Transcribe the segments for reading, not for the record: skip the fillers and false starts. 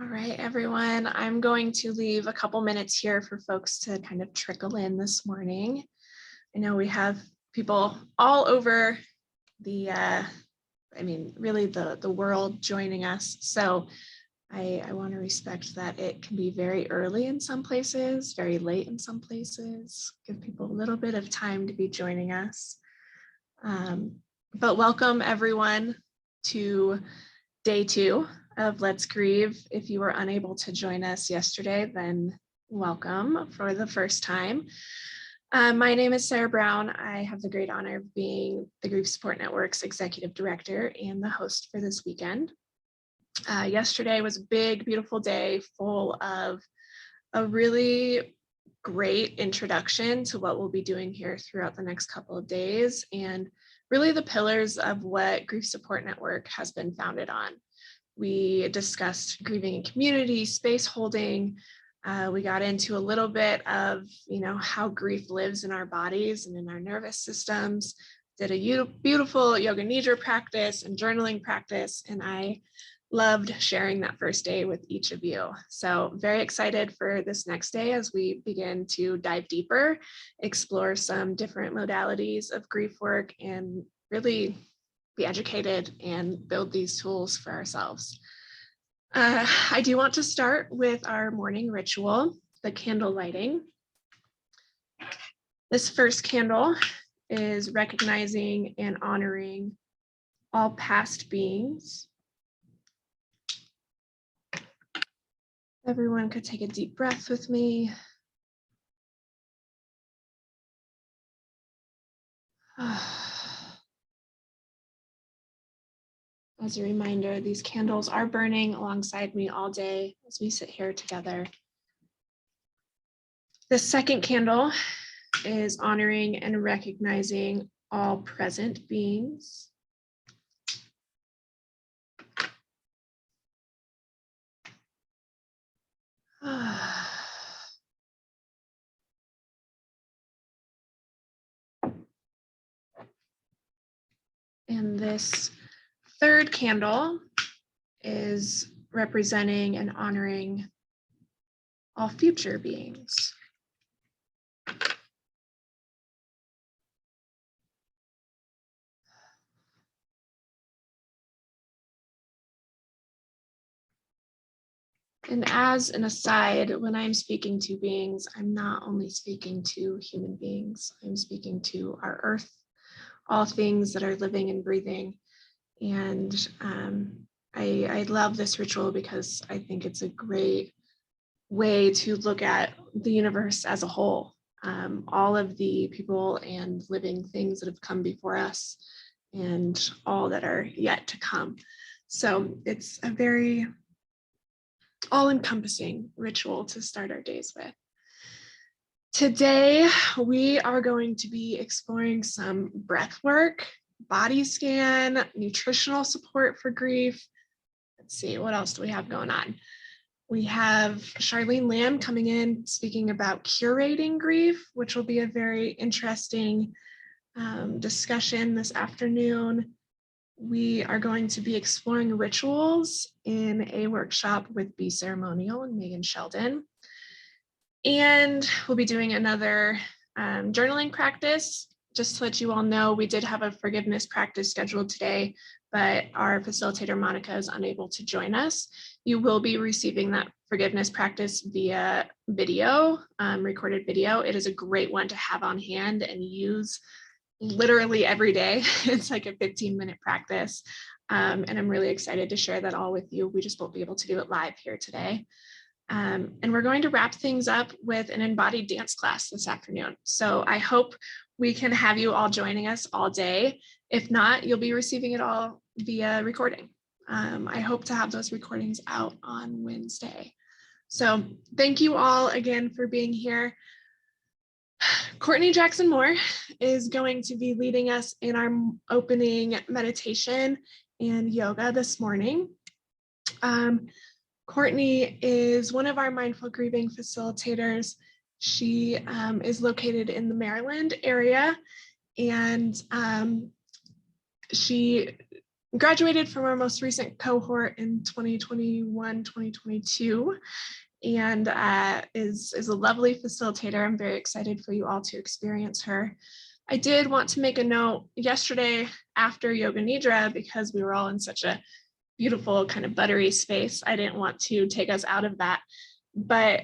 All right, everyone, I'm going to leave a couple minutes here for folks to kind of trickle in this morning. I know we have people all over the, really the world joining us. So I want to respect that it can be very early in some places, very late in some places, give people a little bit of time to be joining us. But welcome everyone to day 2 of Let's Grieve. If you were unable to join us yesterday, then welcome for the first time. My name is Sarah Brown. I have the great honor of being the Grieve Support Network's Executive Director and the host for this weekend. Yesterday was a big, beautiful day full of a really great introduction to what we'll be doing here throughout the next couple of days, and really the pillars of what Grieve Support Network has been founded on. We discussed grieving in community, space holding. We got into a little bit of, how grief lives in our bodies and in our nervous systems. Did a beautiful yoga nidra practice and journaling practice, and I loved sharing that first day with each of you. So very excited for this next day as we begin to dive deeper, explore some different modalities of grief work, and really be educated and build these tools for ourselves. I do want to start with our morning ritual, the candle lighting. This first candle is recognizing and honoring all past beings. Everyone could take a deep breath with me. As a reminder, these candles are burning alongside me all day as we sit here together. The second candle is honoring and recognizing all present beings. And this third candle is representing and honoring all future beings. And as an aside, when I'm speaking to beings, I'm not only speaking to human beings, I'm speaking to our earth, all things that are living and breathing. And I love this ritual because I think it's a great way to look at the universe as a whole. All of the people and living things that have come before us and all that are yet to come. So it's a very all-encompassing ritual to start our days with. Today, we are going to be exploring some breath work, body scan, nutritional support for grief. Let's see, what else do we have going on? We have Charlene Lamb coming in speaking about curating grief, which will be a very interesting discussion this afternoon. We are going to be exploring rituals in a workshop with Be Ceremonial and Megan Sheldon. And we'll be doing another journaling practice. Just to let you all know, we did have a forgiveness practice scheduled today, but our facilitator, Monica, is unable to join us. You will be receiving that forgiveness practice via video, recorded video. It is a great one to have on hand and use literally every day. It's like a 15-minute practice. And I'm really excited to share that all with you. We just won't be able to do it live here today. And we're going to wrap things up with an embodied dance class this afternoon. So I hope we can have you all joining us all day. If not, you'll be receiving it all via recording. I hope to have those recordings out on Wednesday. So thank you all again for being here. Courtney Jackson Moore is going to be leading us in our opening meditation and yoga this morning. Courtney is one of our mindful grieving facilitators. She is located in the Maryland area, and she graduated from our most recent cohort in 2021, 2022, and is a lovely facilitator. I'm very excited for you all to experience her. I did want to make a note yesterday after Yoga Nidra, because we were all in such a beautiful kind of buttery space. I didn't want to take us out of that. But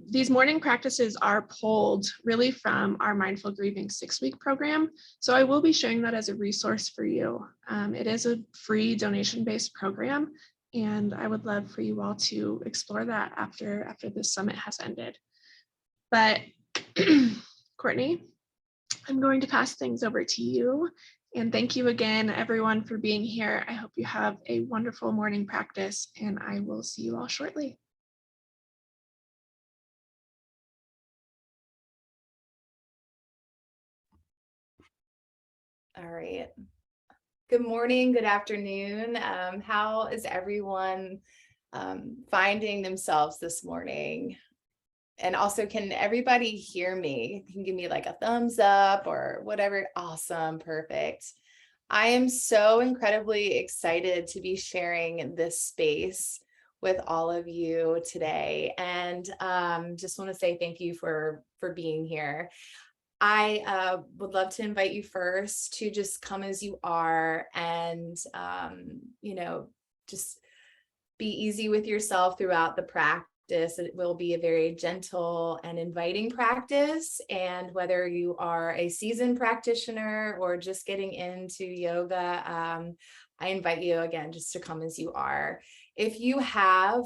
these morning practices are pulled really from our Mindful Grieving 6-week program. So I will be sharing that as a resource for you. It is a free donation-based program, and I would love for you all to explore that after this summit has ended. But Courtney, I'm going to pass things over to you. And thank you again, everyone, for being here. I hope you have a wonderful morning practice, and I will see you all shortly. All right. Good morning, good afternoon. How is everyone finding themselves this morning? And also, can everybody hear me? You can give me like a thumbs up or whatever. Awesome, perfect. I am so incredibly excited to be sharing this space with all of you today. And just want to say thank you for being here. I would love to invite you first to just come as you are and, just be easy with yourself throughout the practice. It will be a very gentle and inviting practice. And whether you are a seasoned practitioner or just getting into yoga, I invite you again just to come as you are. If you have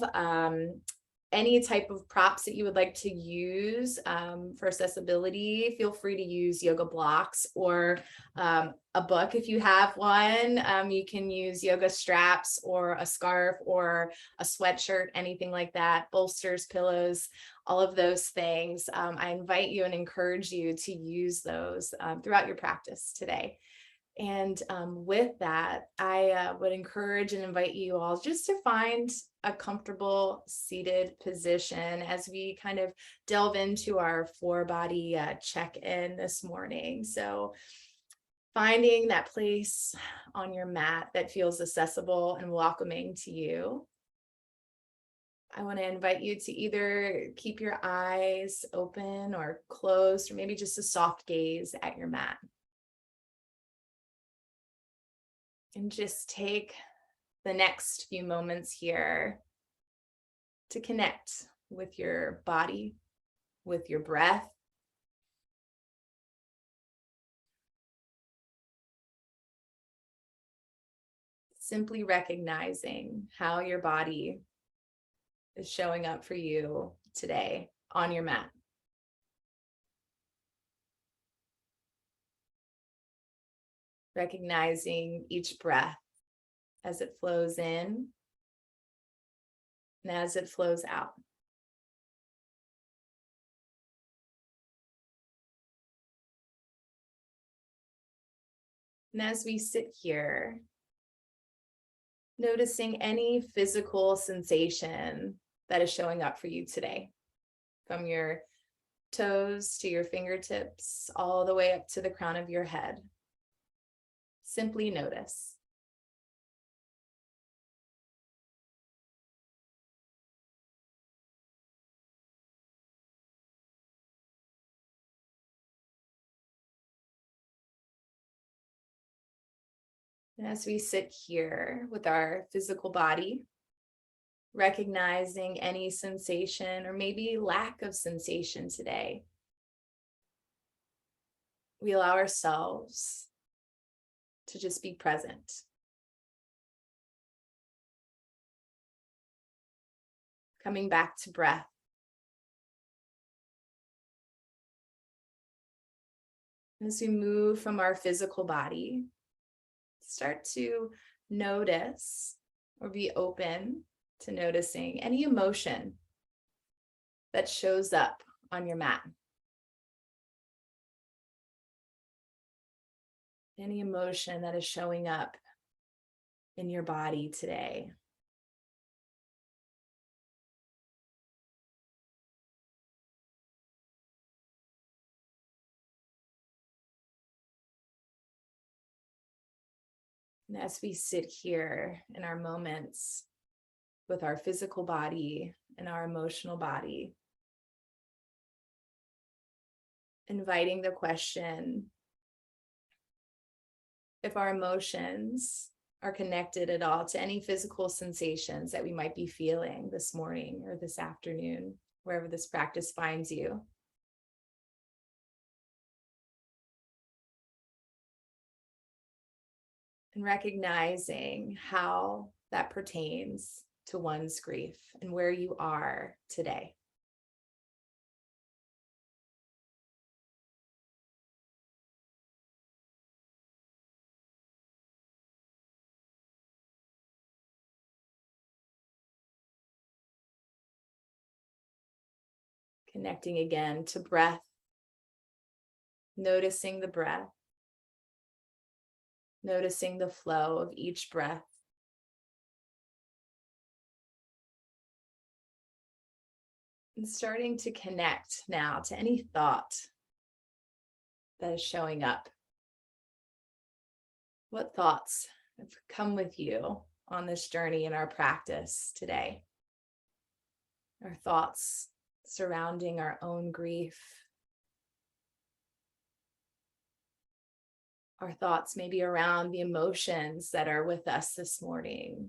any type of props that you would like to use for accessibility, feel free to use yoga blocks or a book if you have one. You can use yoga straps or a scarf or a sweatshirt, anything like that, bolsters, pillows, all of those things. I invite you and encourage you to use those throughout your practice today. And with that, I would encourage and invite you all just to find a comfortable seated position as we kind of delve into our 4-body check-in this morning. So finding that place on your mat that feels accessible and welcoming to you. I want to invite you to either keep your eyes open or closed, or maybe just a soft gaze at your mat. And just take the next few moments here to connect with your body, with your breath. Simply recognizing how your body is showing up for you today on your mat. Recognizing each breath as it flows in and as it flows out. And as we sit here, noticing any physical sensation that is showing up for you today, from your toes to your fingertips, all the way up to the crown of your head. Simply notice. And as we sit here with our physical body, recognizing any sensation or maybe lack of sensation today, we allow ourselves to just be present. Coming back to breath. As we move from our physical body, start to notice or be open to noticing any emotion that shows up on your mat. Any emotion that is showing up in your body today. And as we sit here in our moments with our physical body and our emotional body, inviting the question if our emotions are connected at all to any physical sensations that we might be feeling this morning or this afternoon, wherever this practice finds you. And recognizing how that pertains to one's grief and where you are today. Connecting again to breath, noticing the breath, noticing the flow of each breath. And starting to connect now to any thought that is showing up. What thoughts have come with you on this journey in our practice today? Our thoughts surrounding our own grief. Our thoughts maybe around the emotions that are with us this morning.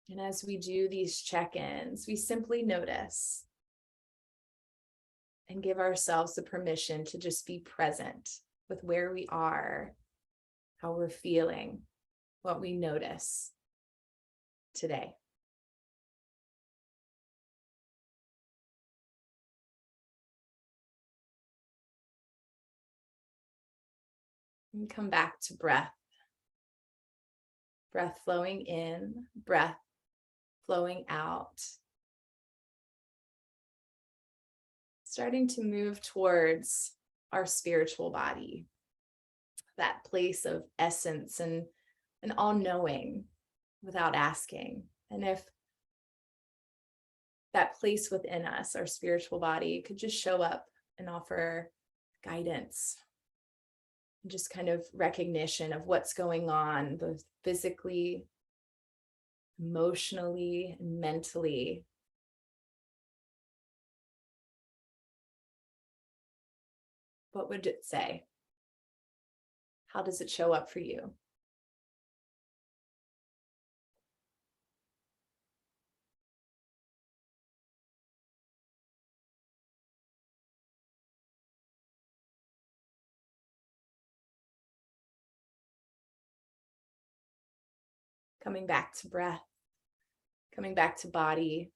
And as we do these check-ins, we simply notice and give ourselves the permission to just be present with where we are, how we're feeling, what we notice today. And come back to breath. Breath flowing in, breath flowing out. Starting to move towards our spiritual body, that place of essence and all-knowing without asking. And if that place within us, our spiritual body, could just show up and offer guidance, and just kind of recognition of what's going on, both physically, emotionally, and mentally. What would it say? How does it show up for you? Coming back to breath, coming back to body,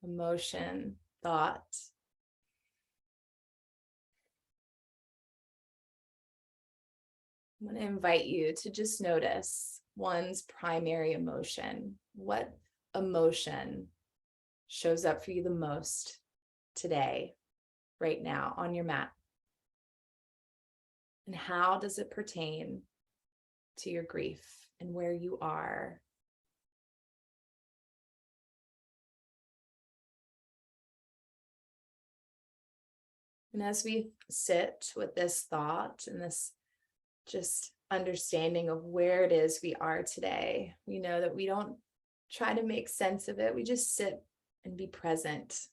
emotion, thought. I'm going to invite you to just notice one's primary emotion. What emotion shows up for you the most today, right now, on your mat? And how does it pertain to your grief and where you are? And as we sit with this thought and this just understanding of where it is we are today, we know that we don't try to make sense of it. We just sit and be present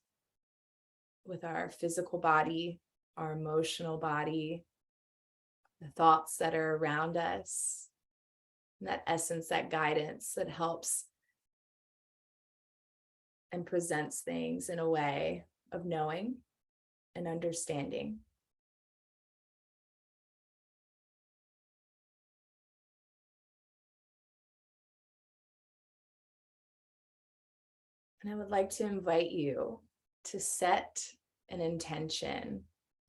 with our physical body, our emotional body, the thoughts that are around us, and that essence, that guidance that helps and presents things in a way of knowing and understanding. And I would like to invite you to set an intention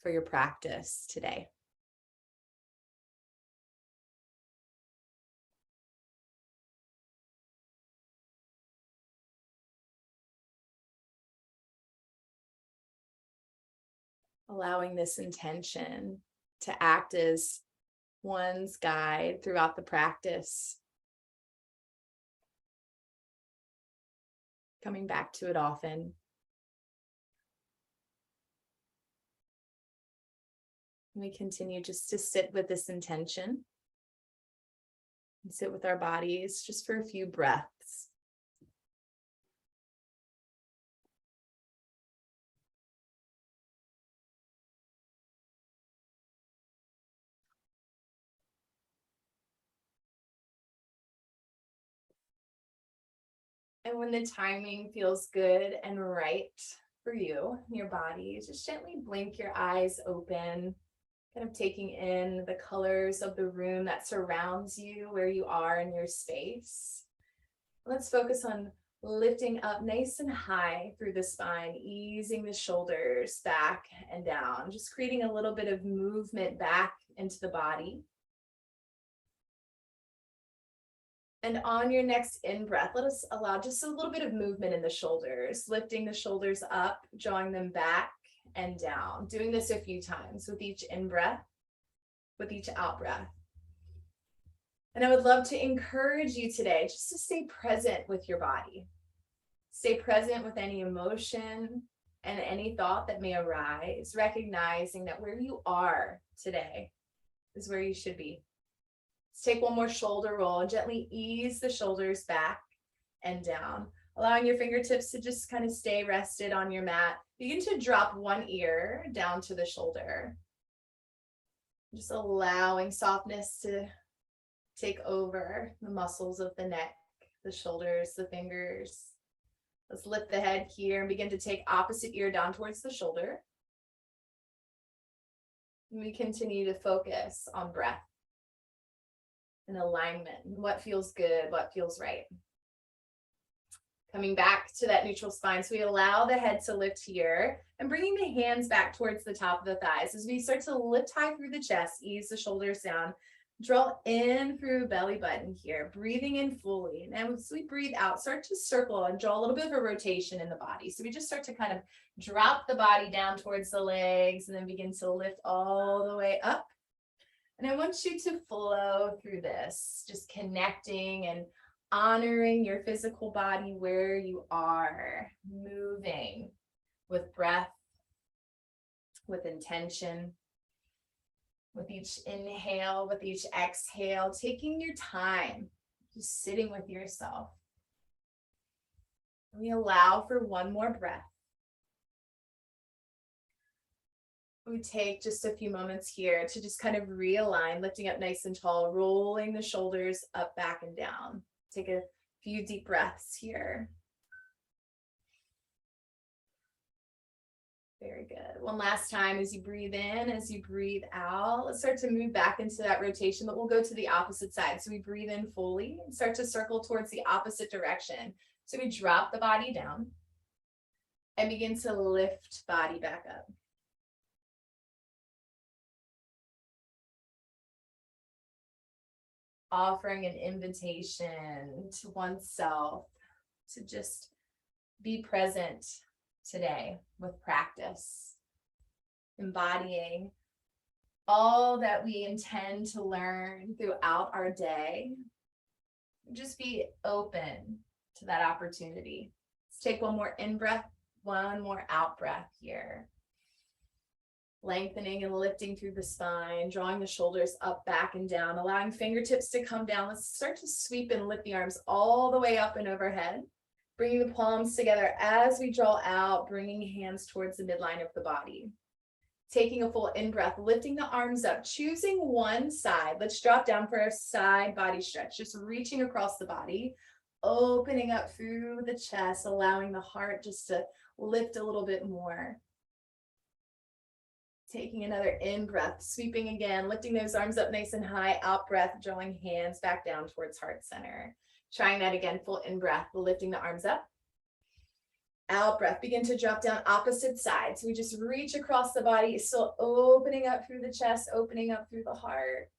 for your practice today. Allowing this intention to act as one's guide throughout the practice. Coming back to it often. We continue just to sit with this intention and sit with our bodies just for a few breaths. And when the timing feels good and right for you, your body, just gently blink your eyes open, kind of taking in the colors of the room that surrounds you, where you are in your space. Let's focus on lifting up nice and high through the spine, easing the shoulders back and down, just creating a little bit of movement back into the body. And on your next in-breath, let us allow just a little bit of movement in the shoulders, lifting the shoulders up, drawing them back and down. Doing this a few times with each in-breath, with each out-breath. And I would love to encourage you today just to stay present with your body. Stay present with any emotion and any thought that may arise, recognizing that where you are today is where you should be. Let's take one more shoulder roll and gently ease the shoulders back and down, allowing your fingertips to just kind of stay rested on your mat. Begin to drop one ear down to the shoulder. Just allowing softness to take over the muscles of the neck, the shoulders, the fingers. Let's lift the head here and begin to take opposite ear down towards the shoulder. And we continue to focus on breath and alignment, what feels good, what feels right. Coming back to that neutral spine, so we allow the head to lift here and bringing the hands back towards the top of the thighs. As we start to lift high through the chest, ease the shoulders down, draw in through belly button here, breathing in fully. And as we breathe out, start to circle and draw a little bit of a rotation in the body. So we just start to kind of drop the body down towards the legs and then begin to lift all the way up. And I want you to flow through this, just connecting and honoring your physical body where you are, moving with breath, with intention, with each inhale, with each exhale, taking your time, just sitting with yourself. We allow for one more breath. We take just a few moments here to just kind of realign, lifting up nice and tall, rolling the shoulders up, back, and down. Take a few deep breaths here. Very good. One last time as you breathe in, as you breathe out, let's start to move back into that rotation, but we'll go to the opposite side. So we breathe in fully and start to circle towards the opposite direction. So we drop the body down and begin to lift body back up. Offering an invitation to oneself to just be present today with practice, embodying all that we intend to learn throughout our day. Just be open to that opportunity. Let's take one more in-breath, one more out-breath here. Lengthening and lifting through the spine, drawing the shoulders up, back, and down, allowing fingertips to come down. Let's start to sweep and lift the arms all the way up and overhead, bringing the palms together as we draw out, bringing hands towards the midline of the body. Taking a full in-breath, lifting the arms up, choosing one side. Let's drop down for a side body stretch, just reaching across the body, opening up through the chest, allowing the heart just to lift a little bit more. Taking another in-breath, sweeping again, lifting those arms up nice and high, out-breath, drawing hands back down towards heart center. Trying that again, full in-breath, lifting the arms up. Out-breath, begin to drop down opposite side. So we just reach across the body, still opening up through the chest, opening up through the heart.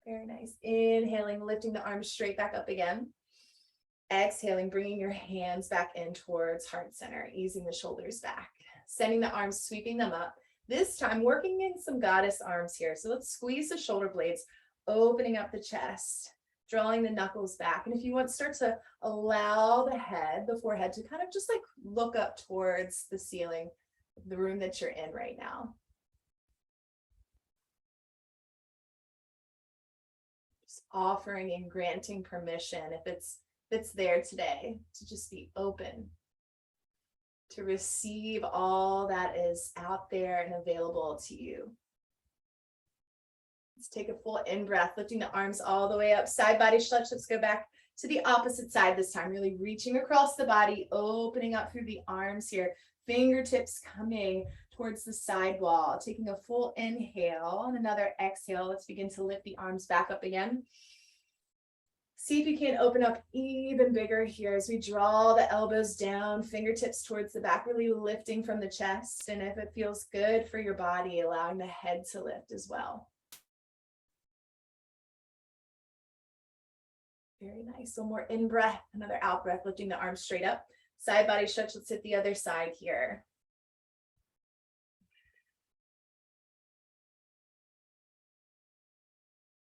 Very nice. Inhaling, lifting the arms straight back up again. Exhaling, bringing your hands back in towards heart center, easing the shoulders back, sending the arms, sweeping them up. This time, working in some goddess arms here. So let's squeeze the shoulder blades, opening up the chest, drawing the knuckles back. And if you want, start to allow the forehead to kind of just like look up towards the ceiling of the room that you're in right now. Just offering and granting permission, if it's there today, to just be open, to receive all that is out there and available to you. Let's take a full in-breath, lifting the arms all the way up, side body stretch. Let's go back to the opposite side this time, really reaching across the body, opening up through the arms here, fingertips coming towards the side wall, taking a full inhale and another exhale. Let's begin to lift the arms back up again. See if you can open up even bigger here as we draw the elbows down, fingertips towards the back, really lifting from the chest. And if it feels good for your body, allowing the head to lift as well. Very nice. One more in breath, another out breath, lifting the arms straight up. Side body stretch. Let's hit the other side here.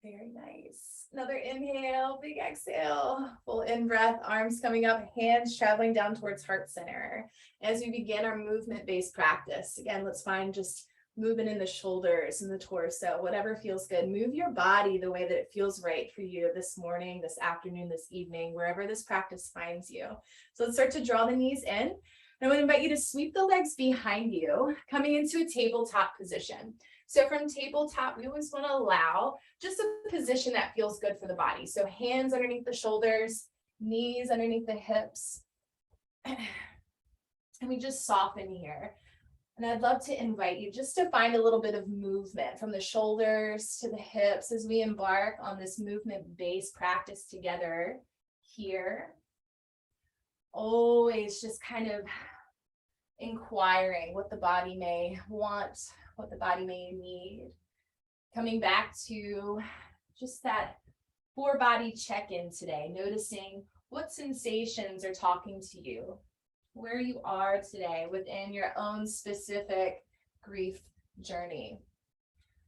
Very nice. Another inhale, big exhale, full in breath, arms coming up, hands traveling down towards heart center. As we begin our movement-based practice, again, let's find just movement in the shoulders and the torso, whatever feels good. Move your body the way that it feels right for you this morning, this afternoon, this evening, wherever this practice finds you. So let's start to draw the knees in. And I want to invite you to sweep the legs behind you, coming into a tabletop position. So from tabletop, we always want to allow just a position that feels good for the body. So hands underneath the shoulders, knees underneath the hips. And we just soften here. And I'd love to invite you just to find a little bit of movement from the shoulders to the hips as we embark on this movement-based practice together here. Always just kind of inquiring what the body may want, what the body may need. Coming back to just that core body check-in today, noticing what sensations are talking to you, where you are today within your own specific grief journey.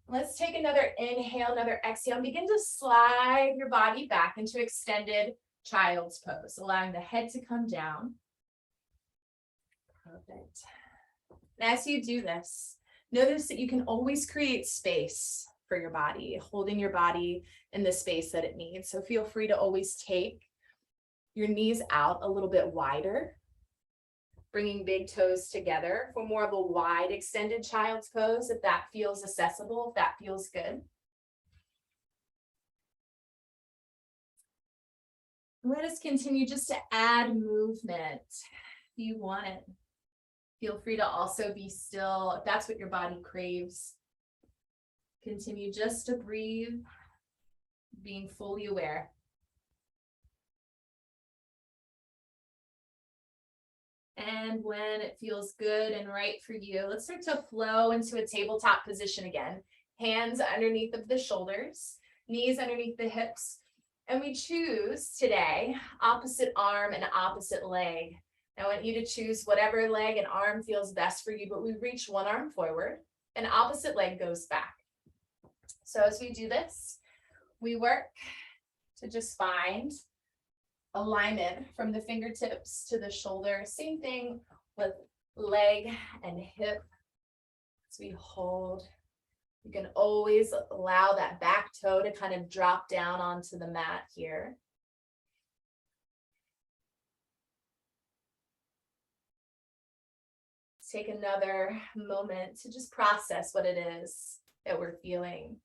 Let's take another inhale, another exhale, and begin to slide your body back into extended child's pose, allowing the head to come down. Perfect. And as you do this, notice that you can always create space for your body, holding your body in the space that it needs. So feel free to always take your knees out a little bit wider, bringing big toes together for more of a wide extended child's pose, if that feels accessible, if that feels good. Let us continue just to add movement if you want it. Feel free to also be still if that's what your body craves. Continue just to breathe, being fully aware. And when it feels good and right for you, let's start to flow into a tabletop position again. Hands underneath of the shoulders, knees underneath the hips. And we choose today opposite arm and opposite leg. I want you to choose whatever leg and arm feels best for you, but we reach one arm forward and opposite leg goes back. So as we do this, we work to just find alignment from the fingertips to the shoulder. Same thing with leg and hip. As we hold, you can always allow that back toe to kind of drop down onto the mat here. Take another moment to just process what it is that we're feeling.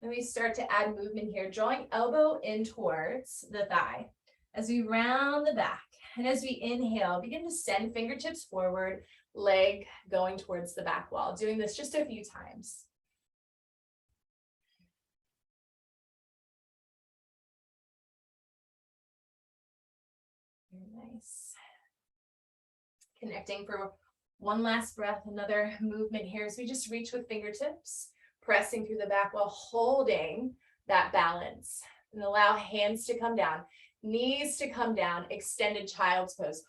Then we start to add movement here, drawing elbow in towards the thigh. As we round the back, and as we inhale, begin to send fingertips forward, leg going towards the back wall. Doing this just a few times. Very nice. Connecting for one last breath, another movement here as we just reach with fingertips, pressing through the back while holding that balance. And allow hands to come down, knees to come down, extended child's pose.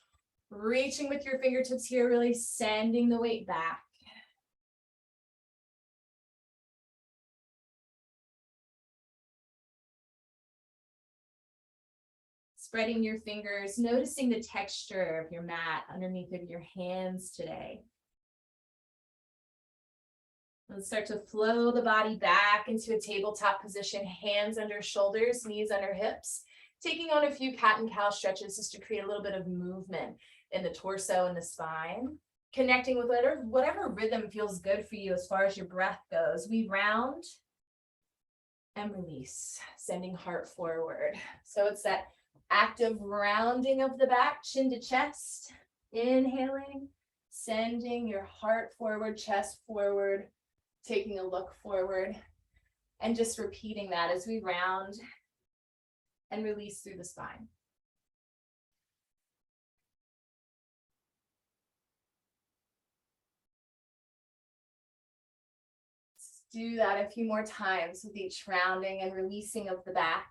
Reaching with your fingertips here, really sending the weight back. Spreading your fingers, noticing the texture of your mat underneath of your hands today. Let's start to flow the body back into a tabletop position, hands under shoulders, knees under hips, taking on a few cat and cow stretches just to create a little bit of movement in the torso and the spine. Connecting with whatever rhythm feels good for you as far as your breath goes. We round and release, sending heart forward. So it's that active rounding of the back, chin to chest, inhaling, sending your heart forward, chest forward, taking a look forward, and just repeating that as we round and release through the spine. Let's do that a few more times with each rounding and releasing of the back.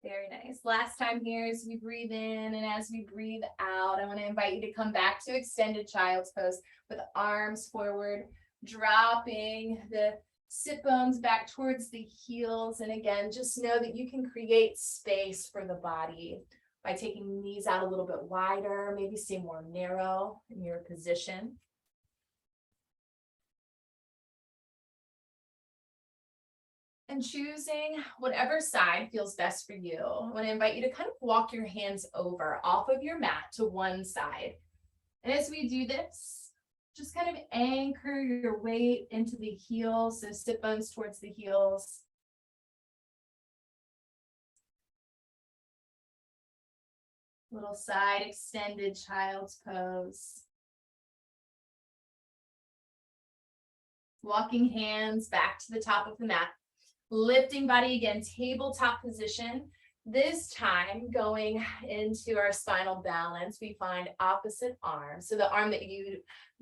Very nice. Last time here as we breathe in and as we breathe out, I want to invite you to come back to extended child's pose with arms forward, dropping the sit bones back towards the heels. And again, just know that you can create space for the body by taking knees out a little bit wider, maybe stay more narrow in your position. And choosing whatever side feels best for you. I want to invite you to kind of walk your hands over off of your mat to one side. And as we do this, just kind of anchor your weight into the heels, so sit bones towards the heels. Little side extended child's pose. Walking hands back to the top of the mat. Lifting body again, tabletop position. This time going into our spinal balance, we find opposite arm. So the arm that you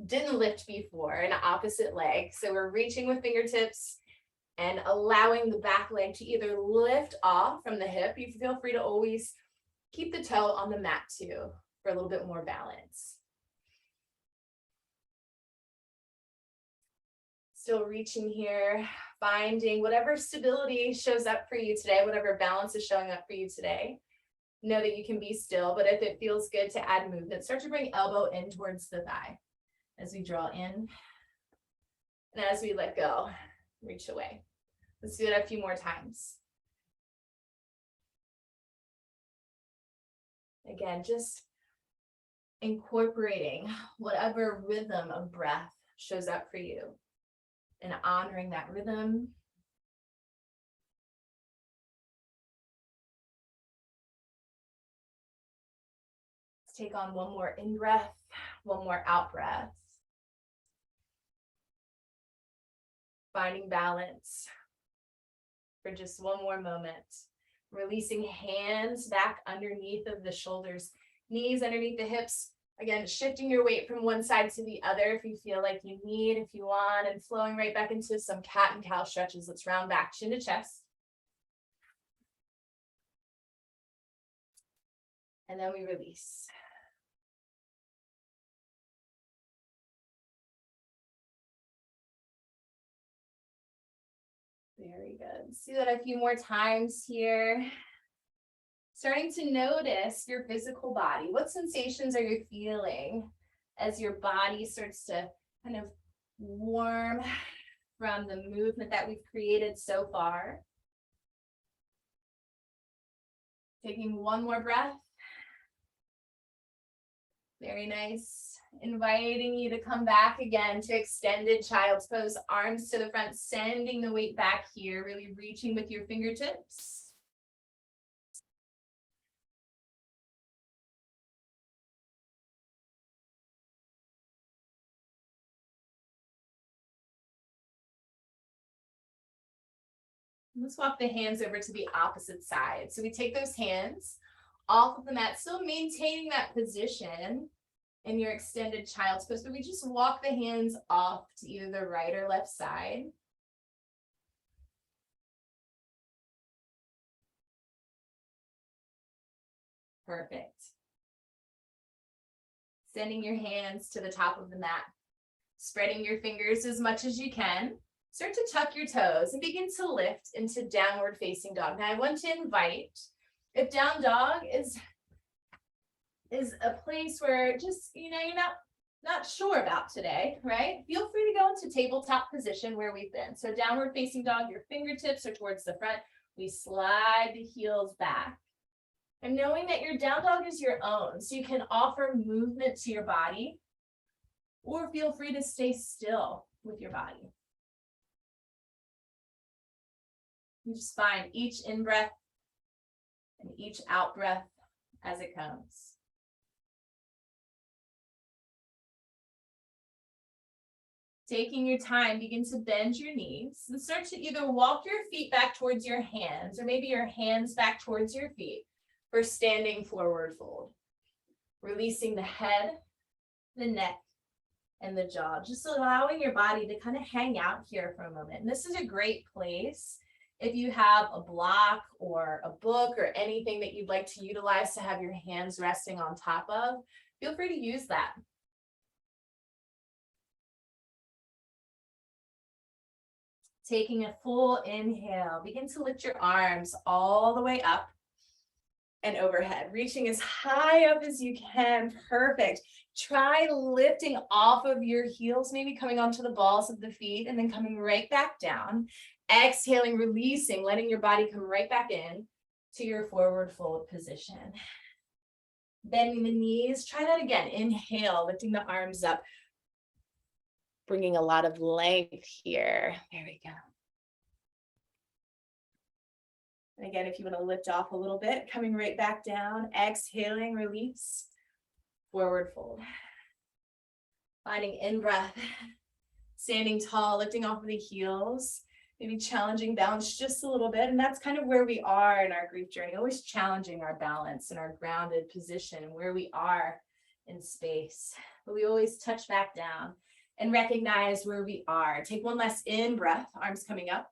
didn't lift before, an opposite leg. So we're reaching with fingertips and allowing the back leg to either lift off from the hip. You feel free to always keep the toe on the mat too for a little bit more balance. Still reaching here, finding whatever stability shows up for you today, whatever balance is showing up for you today. Know that you can be still, but if it feels good to add movement, start to bring elbow in towards the thigh as we draw in. And as we let go, reach away. Let's do that a few more times. Again, just incorporating whatever rhythm of breath shows up for you and honoring that rhythm. Let's take on one more in breath, one more out breath. Finding balance for just one more moment. Releasing hands back underneath of the shoulders, knees underneath the hips. Again, shifting your weight from one side to the other if you feel like you need, if you want, and flowing right back into some cat and cow stretches. Let's round back, chin to chest. And then we release. Very good. Let's do that a few more times here. Starting to notice your physical body. What sensations are you feeling as your body starts to kind of warm from the movement that we've created so far? Taking one more breath. Very nice. Inviting you to come back again to extended child's pose, arms to the front, sending the weight back here, really reaching with your fingertips. Let's walk the hands over to the opposite side. So we take those hands off of the mat, still maintaining that position in your extended child's pose, but we just walk the hands off to either the right or left side. Perfect. Sending your hands to the top of the mat, spreading your fingers as much as you can. Start to tuck your toes and begin to lift into downward facing dog. Now I want to invite, if down dog is a place where just, you're not sure about today, right? Feel free to go into tabletop position where we've been. So downward facing dog, your fingertips are towards the front. We slide the heels back. And knowing that your down dog is your own, so you can offer movement to your body, or feel free to stay still with your body. You just find each in-breath and each out-breath as it comes. Taking your time, begin to bend your knees and start to either walk your feet back towards your hands or maybe your hands back towards your feet for standing forward fold. Releasing the head, the neck, and the jaw. Just allowing your body to kind of hang out here for a moment. And this is a great place if you have a block or a book or anything that you'd like to utilize to have your hands resting on top of. Feel free to use that. Taking a full inhale, begin to lift your arms all the way up and overhead, reaching as high up as you can. Perfect. Try lifting off of your heels, maybe coming onto the balls of the feet and then coming right back down. Exhaling, releasing, letting your body come right back in to your forward fold position. Bending the knees. Try that again. Inhale, lifting the arms up. Bringing a lot of length here. There we go. And again, if you want to lift off a little bit, coming right back down, exhaling, release, forward fold. Finding in-breath, standing tall, lifting off of the heels, maybe challenging balance just a little bit. And that's kind of where we are in our grief journey, always challenging our balance and our grounded position and where we are in space. But we always touch back down and recognize where we are. Take one last in-breath, arms coming up.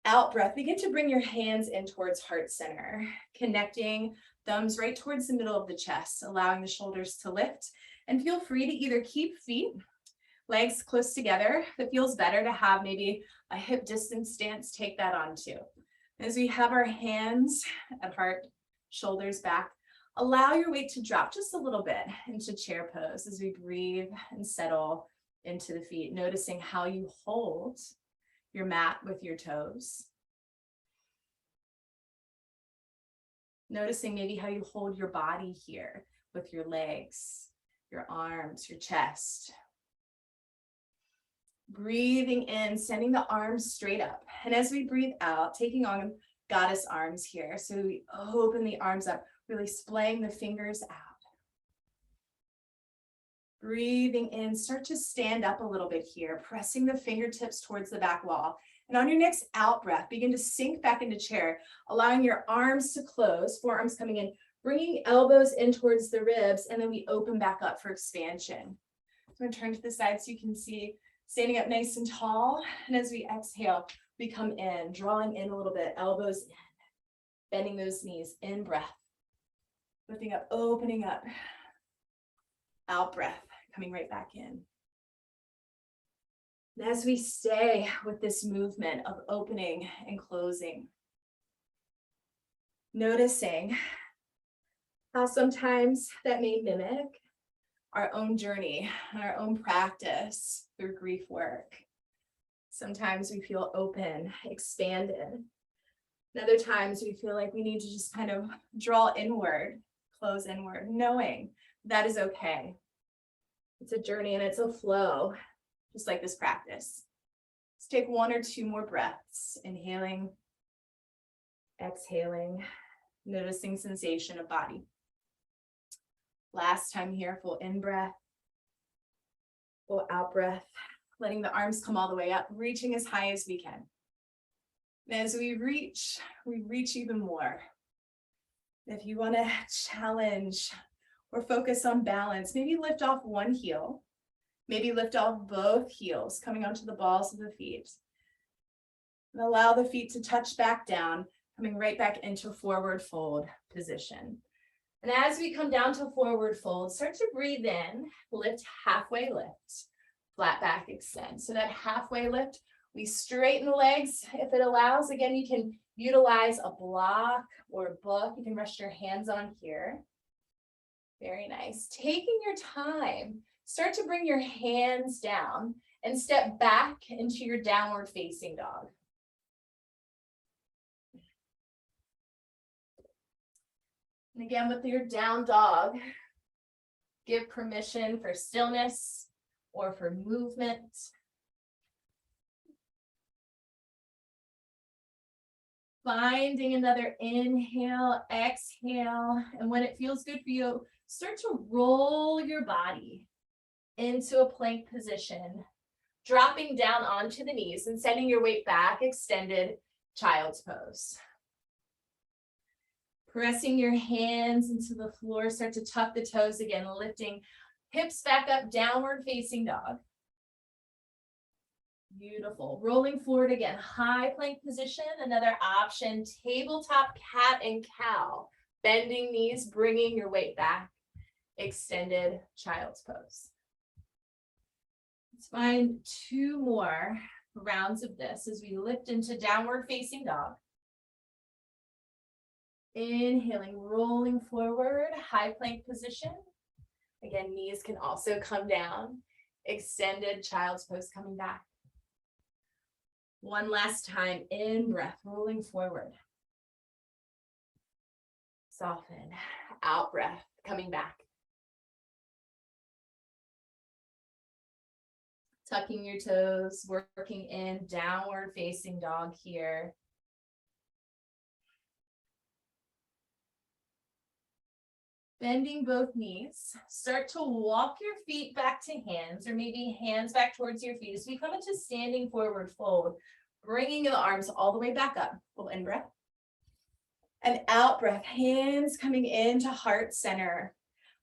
Out breath, begin to bring your hands in towards heart center, connecting thumbs right towards the middle of the chest, allowing the shoulders to lift. And feel free to either keep feet, legs close together. If it feels better to have maybe a hip distance stance, take that on too. As we have our hands at heart, shoulders back, allow your weight to drop just a little bit into chair pose as we breathe and settle into the feet, noticing how you hold your mat with your toes. Noticing maybe how you hold your body here with your legs, your arms, your chest. Breathing in, sending the arms straight up. And as we breathe out, taking on goddess arms here. So we open the arms up, really splaying the fingers out. Breathing in, start to stand up a little bit here, pressing the fingertips towards the back wall. And on your next out breath, begin to sink back into chair, allowing your arms to close, forearms coming in, bringing elbows in towards the ribs, and then we open back up for expansion. I'm going to turn to the side so you can see standing up nice and tall. And as we exhale, we come in, drawing in a little bit, elbows in, bending those knees, in breath, lifting up, opening up, out breath, coming right back in. And as we stay with this movement of opening and closing, noticing how sometimes that may mimic our own journey and our own practice through grief work. Sometimes we feel open, expanded. And other times we feel like we need to just kind of draw inward, close inward, knowing that is okay. It's a journey and it's a flow, just like this practice. Let's take one or two more breaths, inhaling, exhaling, noticing sensation of body. Last time here, full in breath, full out breath, letting the arms come all the way up, reaching as high as we can. And as we reach even more. If you want to challenge or focus on balance, maybe lift off one heel, maybe lift off both heels, coming onto the balls of the feet. And allow the feet to touch back down, coming right back into forward fold position. And as we come down to forward fold, start to breathe in, lift, halfway lift. Flat back extend. So that halfway lift, we straighten the legs if it allows. Again, you can utilize a block or a book. You can rest your hands on here. Very nice. Taking your time, start to bring your hands down and step back into your downward facing dog. And again, with your down dog, give permission for stillness or for movement. Finding another inhale, exhale, and when it feels good for you, start to roll your body into a plank position, dropping down onto the knees and sending your weight back, extended child's pose. Pressing your hands into the floor, start to tuck the toes again, lifting hips back up, downward facing dog. Beautiful. Rolling forward again, high plank position. Another option, tabletop cat and cow. Bending knees, bringing your weight back, extended child's pose. Let's find 2 more rounds of this as we lift into downward facing dog. Inhaling, rolling forward, high plank position. Again, knees can also come down. Extended child's pose coming back. One last time, in breath, rolling forward. Soften, out breath, coming back. Tucking your toes, working in downward facing dog here. Bending both knees, start to walk your feet back to hands or maybe hands back towards your feet as we come into standing forward fold, bringing the arms all the way back up. Full in breath and out breath, hands coming into heart center,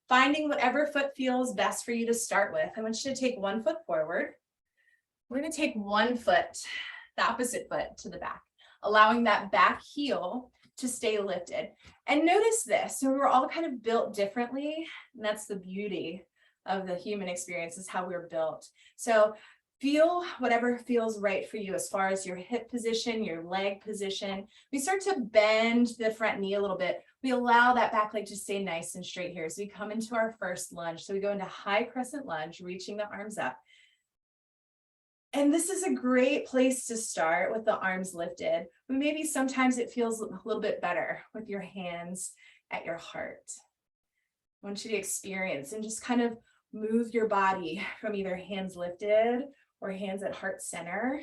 finding whatever foot feels best for you to start with. I want you to take 1 foot forward. We're going to take 1 foot, the opposite foot to the back, allowing that back heel to stay lifted. And notice this, so we're all kind of built differently, and that's the beauty of the human experience, is how we're built. So feel whatever feels right for you as far as your hip position, your leg position. We start to bend the front knee a little bit. We allow that back leg to stay nice and straight here. So we come into our first lunge. So we go into high crescent lunge, reaching the arms up. And this is a great place to start with the arms lifted. But maybe sometimes it feels a little bit better with your hands at your heart. I want you to experience and just kind of move your body from either hands lifted or hands at heart center.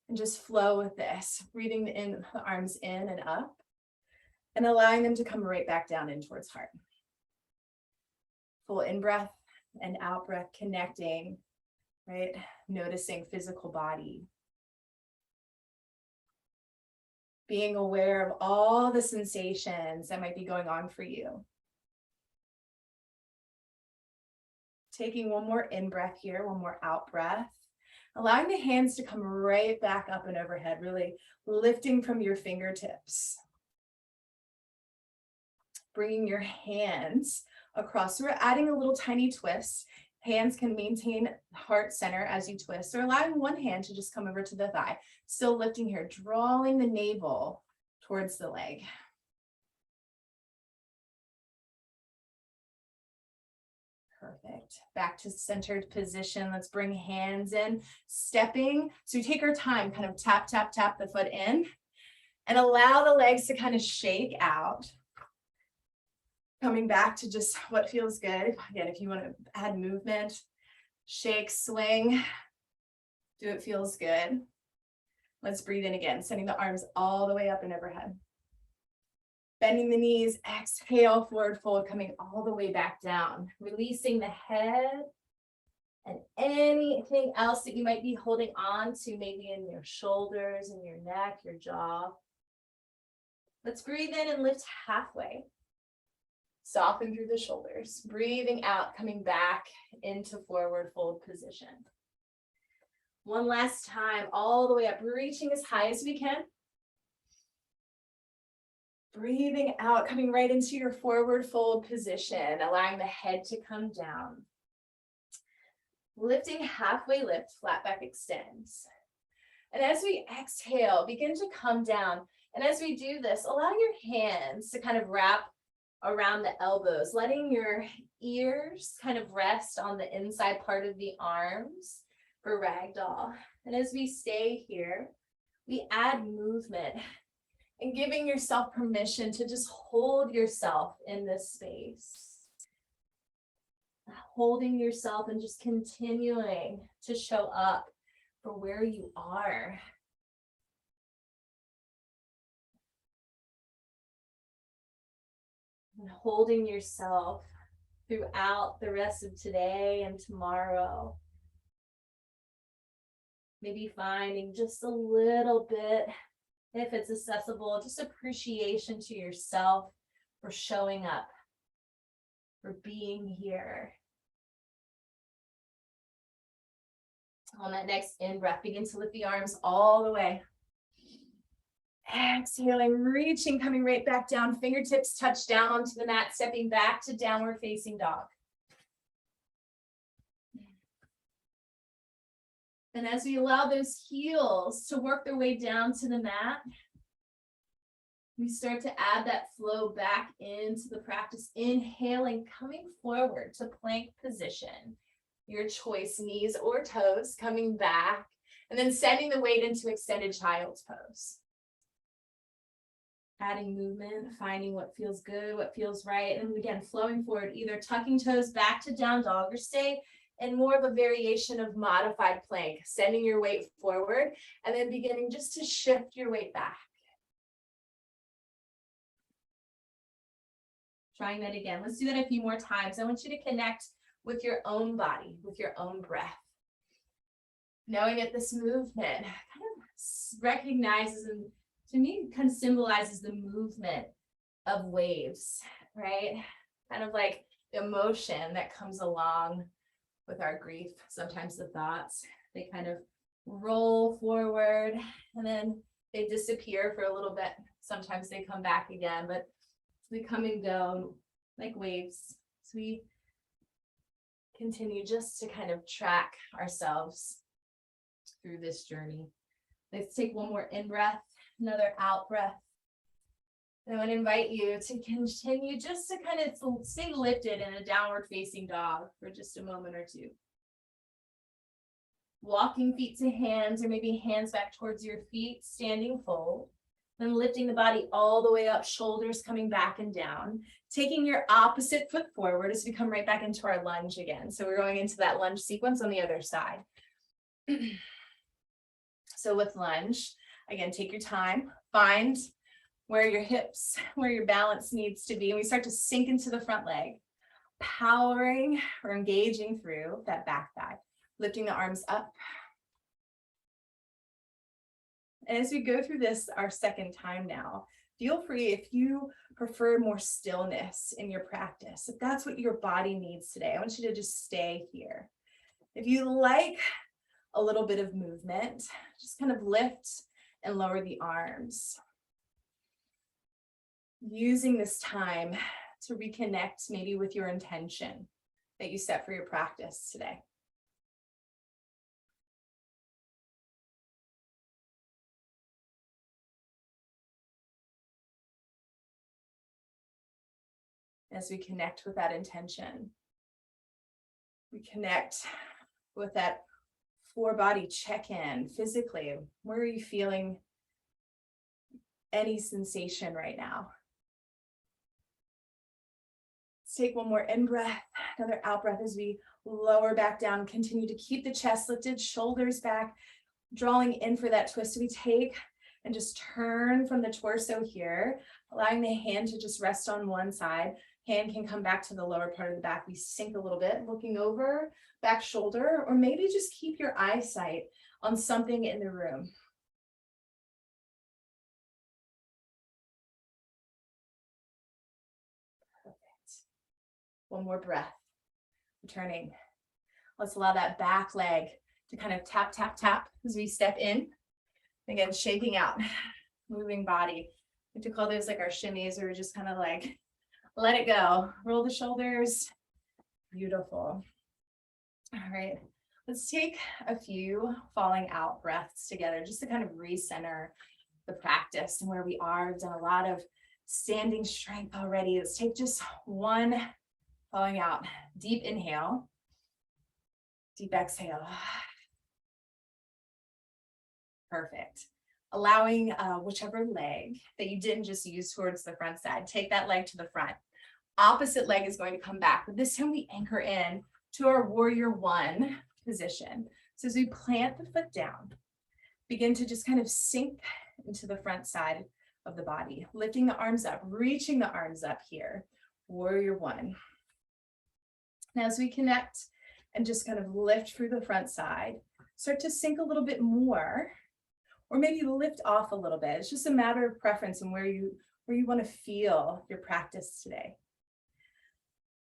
And just flow with this, breathing the arms in and up and allowing them to come right back down in towards heart. Full in breath and out breath, connecting. Right? Noticing physical body. Being aware of all the sensations that might be going on for you. Taking 1 more in breath here, 1 more out breath. Allowing the hands to come right back up and overhead, really lifting from your fingertips. Bringing your hands across. So we're adding a little tiny twist. Hands can maintain heart center as you twist, or allowing 1 hand to just come over to the thigh. Still lifting here, drawing the navel towards the leg. Perfect. Back to centered position. Let's bring hands in, stepping. So we take our time, kind of tap, tap, tap the foot in, and allow the legs to kind of shake out. Coming back to just what feels good. Again, if you want to add movement, shake, swing, do it feels good. Let's breathe in again, sending the arms all the way up and overhead. Bending the knees, exhale, forward fold, coming all the way back down. Releasing the head and anything else that you might be holding on to, maybe in your shoulders, in your neck, your jaw. Let's breathe in and lift halfway. Soften through the shoulders, breathing out, coming back into forward fold position. 1 last time, all the way up, reaching as high as we can. Breathing out, coming right into your forward fold position, allowing the head to come down. Lifting halfway lift, flat back extends. And as we exhale, begin to come down. And as we do this, allow your hands to kind of wrap around the elbows, letting your ears kind of rest on the inside part of the arms for ragdoll. And as we stay here, we add movement and giving yourself permission to just hold yourself in this space. Holding yourself and just continuing to show up for where you are. And holding yourself throughout the rest of today and tomorrow. Maybe finding just a little bit, if it's accessible, just appreciation to yourself for showing up, for being here. On that next in-breath, begin to lift the arms all the way. Exhaling, reaching, coming right back down. Fingertips touch down onto the mat, stepping back to downward facing dog. And as we allow those heels to work their way down to the mat, we start to add that flow back into the practice. Inhaling, coming forward to plank position. Your choice, knees or toes coming back, and then sending the weight into extended child's pose. Adding movement, finding what feels good, what feels right, and again, flowing forward, either tucking toes back to down dog or stay in more of a variation of modified plank, sending your weight forward, and then beginning just to shift your weight back. Trying that again. Let's do that a few more times. I want you to connect with your own body, with your own breath. Knowing that this movement kind of recognizes, and to me, kind of symbolizes the movement of waves, right? Kind of like the emotion that comes along with our grief. Sometimes the thoughts, they kind of roll forward and then they disappear for a little bit. Sometimes they come back again, but we come and go like waves. So we continue just to kind of track ourselves through this journey. Let's take one more in breath, another out breath. And I want to invite you to continue just to kind of stay lifted in a downward facing dog for just a moment or two. Walking feet to hands, or maybe hands back towards your feet, standing fold. Then lifting the body all the way up, shoulders coming back and down. Taking your opposite foot forward as we come right back into our lunge again. So we're going into that lunge sequence on the other side. So with lunge, again, take your time, find where your hips, where your balance needs to be. And we start to sink into the front leg, powering or engaging through that back thigh, lifting the arms up. And as we go through this our second time now, feel free, if you prefer more stillness in your practice, if that's what your body needs today, I want you to just stay here. If you like a little bit of movement, just kind of lift and lower the arms. Using this time to reconnect maybe with your intention that you set for your practice today. As we connect with that intention, we connect with that four body check-in physically. Where are you feeling any sensation right now? Let's take one more in breath, another out breath as we lower back down. Continue to keep the chest lifted, shoulders back, drawing in for that twist. So we take and just turn from the torso here, allowing the hand to just rest on one side. Hand can come back to the lower part of the back. We sink a little bit, looking over, back shoulder, or maybe just keep your eyesight on something in the room. Perfect. One more breath. Returning. Let's allow that back leg to kind of tap, tap, tap as we step in. Again, shaking out, moving body. We like to call those like our shimmies, or just kind of like let it go. Roll the shoulders. Beautiful. All right. Let's take a few falling out breaths together just to kind of recenter the practice and where we are. We've done a lot of standing strength already. Let's take just one falling out. Deep inhale, deep exhale. Perfect. Allowing whichever leg that you didn't just use towards the front side, take that leg to the front. Opposite leg is going to come back, but this time we anchor in to our warrior one position. So as we plant the foot down, begin to just kind of sink into the front side of the body, lifting the arms up, reaching the arms up here, warrior one. Now as we connect and just kind of lift through the front side, start to sink a little bit more, or maybe lift off a little bit. It's just a matter of preference and where you want to feel your practice today.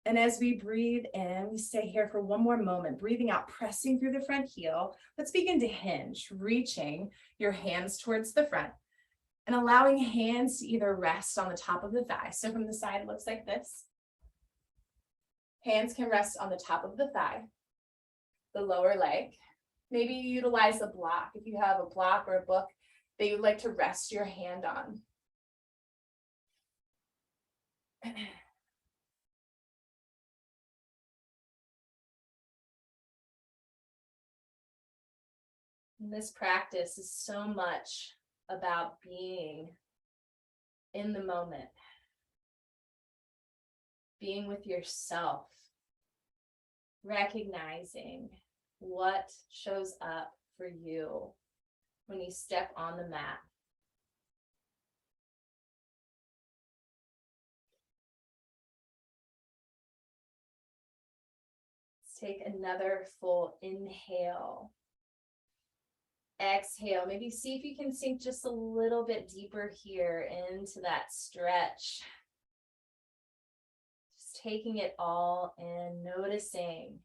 And as we breathe in, we stay here for one more moment, breathing out, pressing through the front heel. Let's begin to hinge, reaching your hands towards the front and allowing hands to either rest on the top of the thigh. So from the side, it looks like this. Hands can rest on the top of the thigh, the lower leg. Maybe utilize a block. If you have a block or a book that you'd like to rest your hand on. And this practice is so much about being in the moment, being with yourself, recognizing what shows up for you when you step on the mat. Let's take another full inhale. Exhale, maybe see if you can sink just a little bit deeper here into that stretch. Just taking it all in, noticing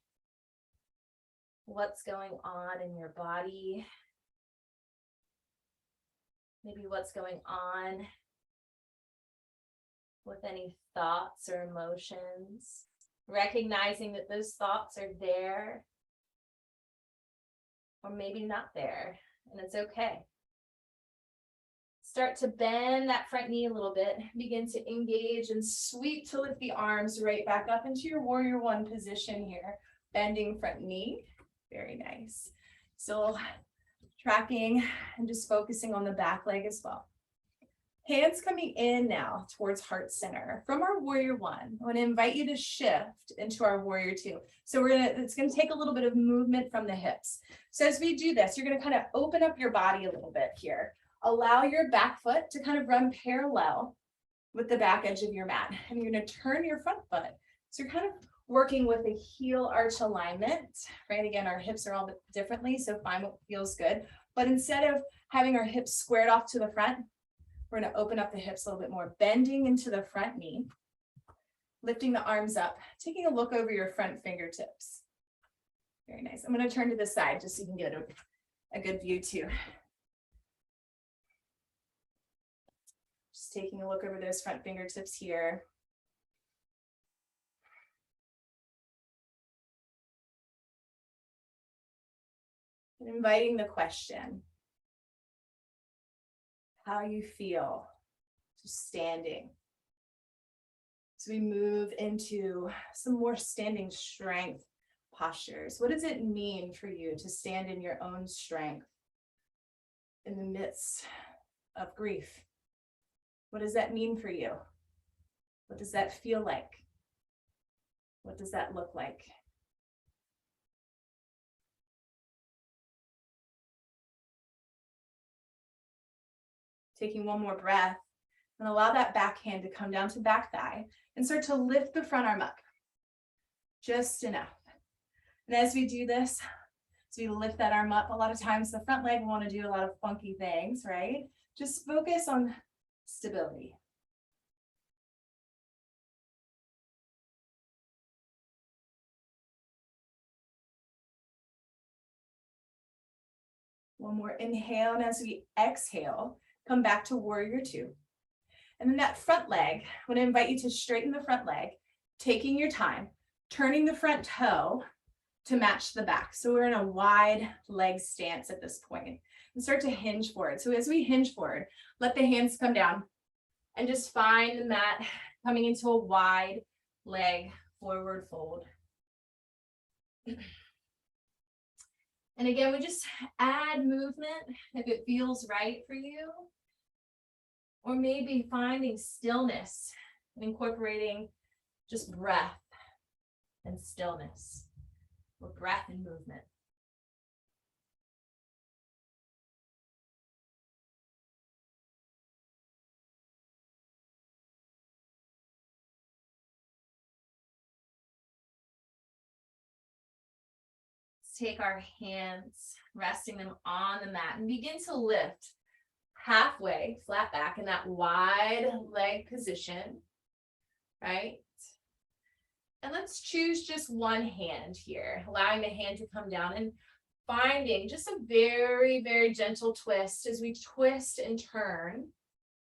what's going on in your body. Maybe what's going on with any thoughts or emotions. Recognizing that those thoughts are there. Or maybe not there, and it's okay. Start to bend that front knee a little bit. Begin to engage and sweep to lift the arms right back up into your warrior one position here. Bending front knee, very nice. Still tracking and just focusing on the back leg as well. Hands coming in now towards heart center. From our warrior one, I want to invite you to shift into our warrior two. So it's gonna take a little bit of movement from the hips. So as we do this, you're gonna kind of open up your body a little bit here. Allow your back foot to kind of run parallel with the back edge of your mat. And you're gonna turn your front foot. So you're kind of working with a heel arch alignment, right? Again, our hips are all bit differently, so find what feels good. But instead of having our hips squared off to the front, we're going to open up the hips a little bit more, bending into the front knee, lifting the arms up, taking a look over your front fingertips. Very nice. I'm going to turn to the side just so you can get a good view too. Just taking a look over those front fingertips here. And inviting the question. How you feel just standing. So we move into some more standing strength postures. What does it mean for you to stand in your own strength in the midst of grief? What does that mean for you? What does that feel like? What does that look like? Taking one more breath and allow that back hand to come down to back thigh and start to lift the front arm up just enough. And as we do this, as we lift that arm up, a lot of times the front leg will want to do a lot of funky things, right? Just focus on stability. One more inhale, and as we exhale, come back to warrior two. And then that front leg, I want to invite you to straighten the front leg, taking your time, turning the front toe to match the back. So we're in a wide leg stance at this point and start to hinge forward. So as we hinge forward, let the hands come down and just find the mat coming into a wide leg forward fold. And again, we just add movement if it feels right for you, or maybe finding stillness and incorporating just breath and stillness, or breath and movement. Take our hands, resting them on the mat, and begin to lift halfway, flat back in that wide leg position, right? And let's choose just one hand here, allowing the hand to come down and finding just a very, very gentle twist as we twist and turn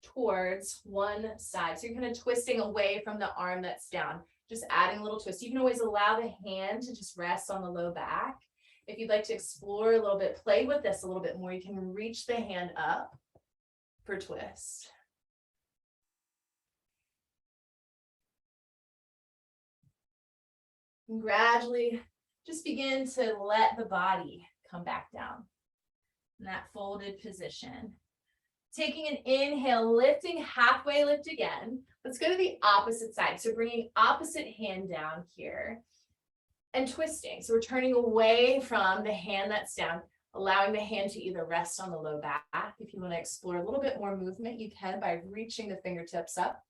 towards one side. So you're kind of twisting away from the arm that's down, just adding a little twist. You can always allow the hand to just rest on the low back. If you'd like to explore a little bit, play with this a little bit more, you can reach the hand up for twist. And gradually just begin to let the body come back down in that folded position. Taking an inhale, lifting, halfway lift again. Let's go to the opposite side. So bringing opposite hand down here and twisting. So we're turning away from the hand that's down, allowing the hand to either rest on the low back. If you want to explore a little bit more movement, you can by reaching the fingertips up.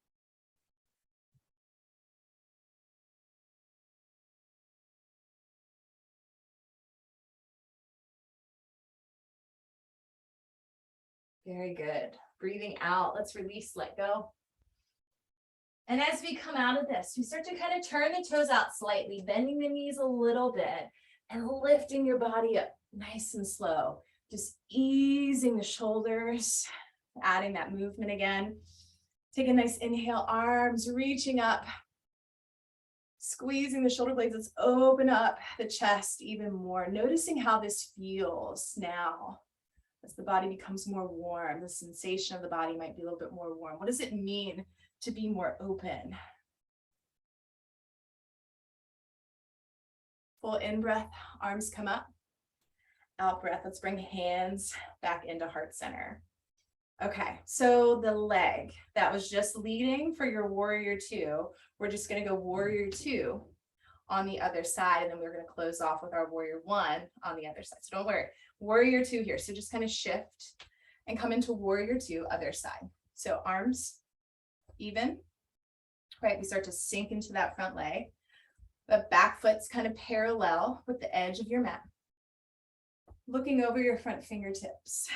Very good. Breathing out, let's release, let go. And as we come out of this, we start to kind of turn the toes out slightly, bending the knees a little bit and lifting your body up nice and slow. Just easing the shoulders, adding that movement again. Take a nice inhale, arms reaching up, squeezing the shoulder blades. Let's open up the chest even more, noticing how this feels now. As the body becomes more warm, the sensation of the body might be a little bit more warm. What does it mean to be more open? Full in breath, arms come up. Out breath, let's bring hands back into heart center. Okay, so the leg that was just leading for your warrior two, we're just gonna go warrior two on the other side, and then we're gonna close off with our warrior one on the other side. So don't worry, warrior two here. So just kind of shift and come into warrior two, other side. So arms even, right? We start to sink into that front leg. The back foot's kind of parallel with the edge of your mat. Looking over your front fingertips.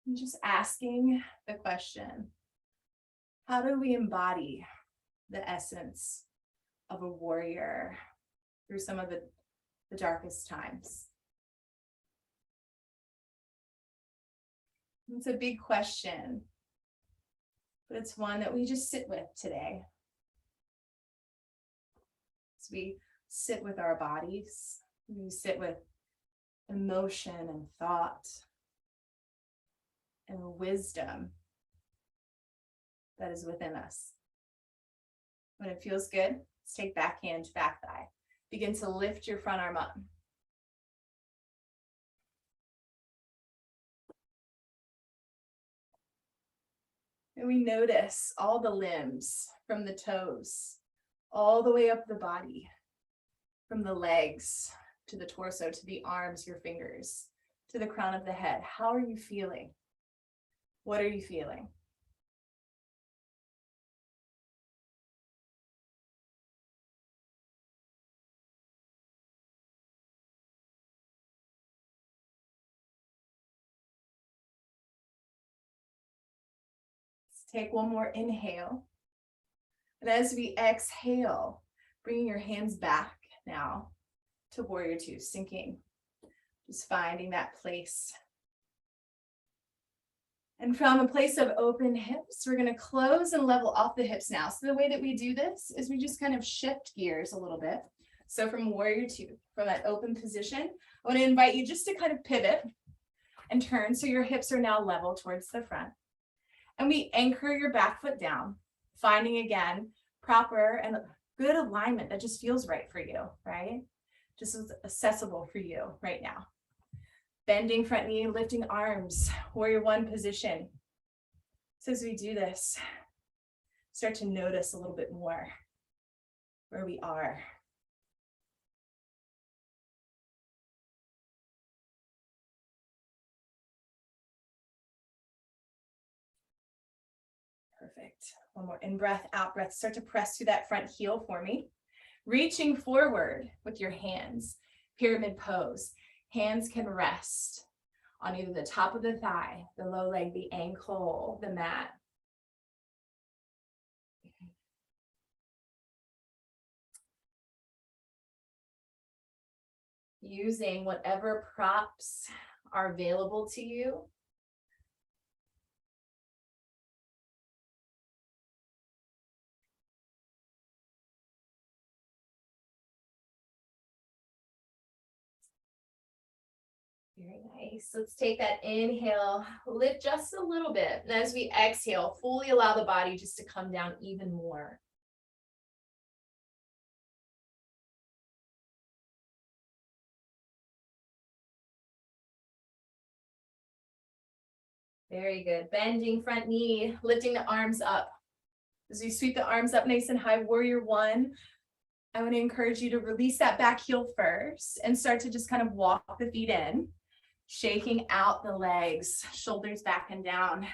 And just asking the question, how do we embody the essence of a warrior through some of the darkest times? It's a big question, but it's one that we just sit with today. As we sit with our bodies, we sit with emotion and thought and wisdom that is within us. When it feels good, let's take back hand to back thigh. Begin to lift your front arm up. And we notice all the limbs from the toes, all the way up the body, from the legs to the torso, to the arms, your fingers, to the crown of the head. How are you feeling? What are you feeling? Take one more inhale. And as we exhale, bringing your hands back now to warrior two, sinking, just finding that place. And from a place of open hips, we're going to close and level off the hips now. So the way that we do this is we just kind of shift gears a little bit. So from warrior two, from that open position, I want to invite you just to kind of pivot and turn so your hips are now level towards the front. And we anchor your back foot down, finding again proper and good alignment that just feels right for you, right? Just is accessible for you right now. Bending front knee, lifting arms, warrior one position. So as we do this, start to notice a little bit more where we are. Perfect. One more in breath, out breath. Start to press through that front heel for me. Reaching forward with your hands, pyramid pose. Hands can rest on either the top of the thigh, the low leg, the ankle, the mat. Using whatever props are available to you. Very nice. Let's take that inhale, lift just a little bit. And as we exhale, fully allow the body just to come down even more. Very good. Bending front knee, lifting the arms up. As we sweep the arms up nice and high, warrior one, I want to encourage you to release that back heel first and start to just kind of walk the feet in. Shaking out the legs, shoulders back and down.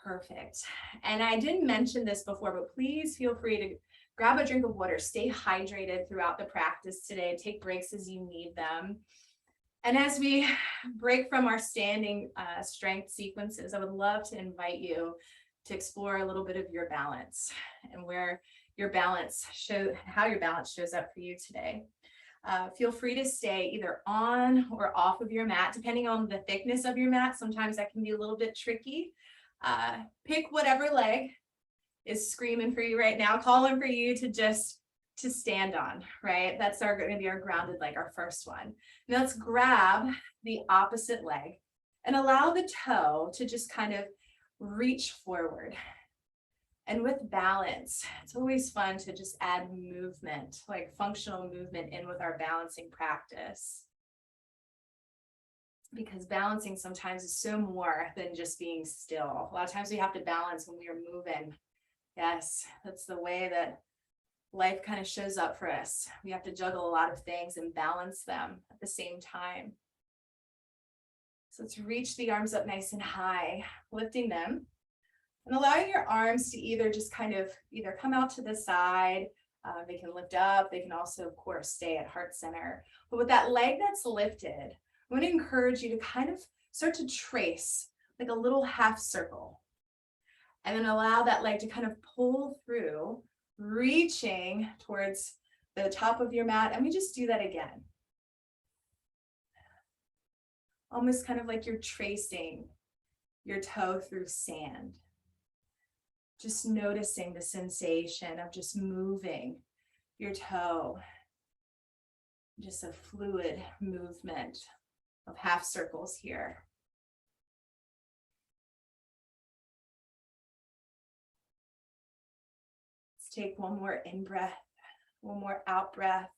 Perfect. And I didn't mention this before, but please feel free to grab a drink of water. Stay hydrated throughout the practice today. Take breaks as you need them. And as we break from our standing strength sequences, I would love to invite you to explore a little bit of your balance and how your balance shows up for you today. Feel free to stay either on or off of your mat, depending on the thickness of your mat. Sometimes that can be a little bit tricky. Pick whatever leg is screaming for you right now, calling for you to stand on, right? That's going to be our grounded leg, our first one. Now let's grab the opposite leg and allow the toe to just kind of reach forward. And with balance, it's always fun to just add movement, like functional movement in with our balancing practice. Because balancing sometimes is so more than just being still. A lot of times we have to balance when we are moving. Yes, that's the way that life kind of shows up for us. We have to juggle a lot of things and balance them at the same time. So let's reach the arms up nice and high, lifting them. And allowing your arms to either come out to the side, they can lift up, they can also, of course, stay at heart center. But with that leg that's lifted, I want to encourage you to kind of start to trace like a little half circle. And then allow that leg to kind of pull through, reaching towards the top of your mat. And we just do that again. Almost kind of like you're tracing your toe through sand. Just noticing the sensation of just moving your toe. Just a fluid movement of half circles here. Let's take one more in breath, one more out breath.